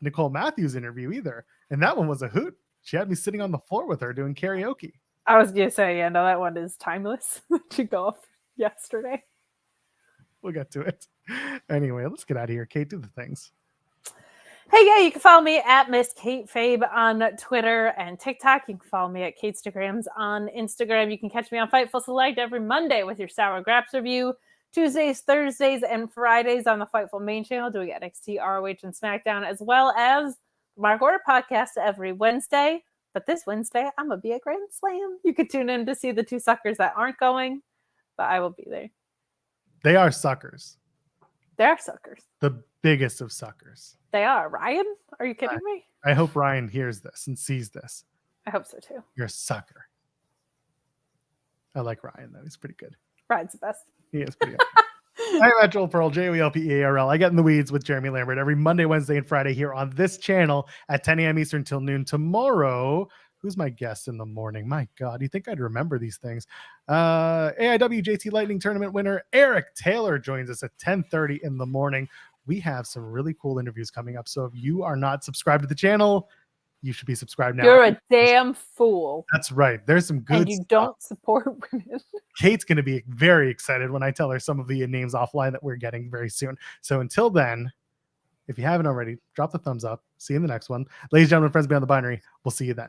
Nicole Matthews interview either, and that one was a hoot. She had me sitting on the floor with her doing karaoke. I was gonna say, yeah, no, that one is timeless. She go off yesterday. We'll get to it. Anyway, let's get out of here. Kate, do the things. Hey, yeah, you can follow me at Miss Kate Fabe on Twitter and TikTok. You can follow me at Katestagrams on Instagram. You can catch me on Fightful Select every Monday with your Sour Graps review. Tuesdays, Thursdays, and Fridays on the Fightful main channel, doing NXT, ROH, and SmackDown, as well as the Mark Order podcast every Wednesday. But this Wednesday, I'm going to be at Grand Slam. You can tune in to see the two suckers that aren't going, but I will be there. They are suckers. They are suckers. The biggest of suckers. They are. Ryan? Are you kidding me? I hope Ryan hears this and sees this. I hope so, too. You're a sucker. I like Ryan, though. He's pretty good. Ryan's the best. He is pretty good. I'm at Joel Pearl, JOELPEARL. I get in the weeds with Jeremy Lambert every Monday, Wednesday, and Friday here on this channel at 10 a.m. Eastern till noon. Tomorrow, who's my guest in the morning? My God, you think I'd remember these things? AEW JT Lightning Tournament winner Eric Taylor joins us at 10:30 in the morning. We have some really cool interviews coming up. So if you are not subscribed to the channel, you should be subscribed now. You're a damn fool. That's right. There's some good and you stuff. Don't support women. Kate's going to be very excited when I tell her some of the names offline that we're getting very soon. So until then, if you haven't already, drop the thumbs up. See you in the next one. Ladies and gentlemen, friends beyond the binary, we'll see you then.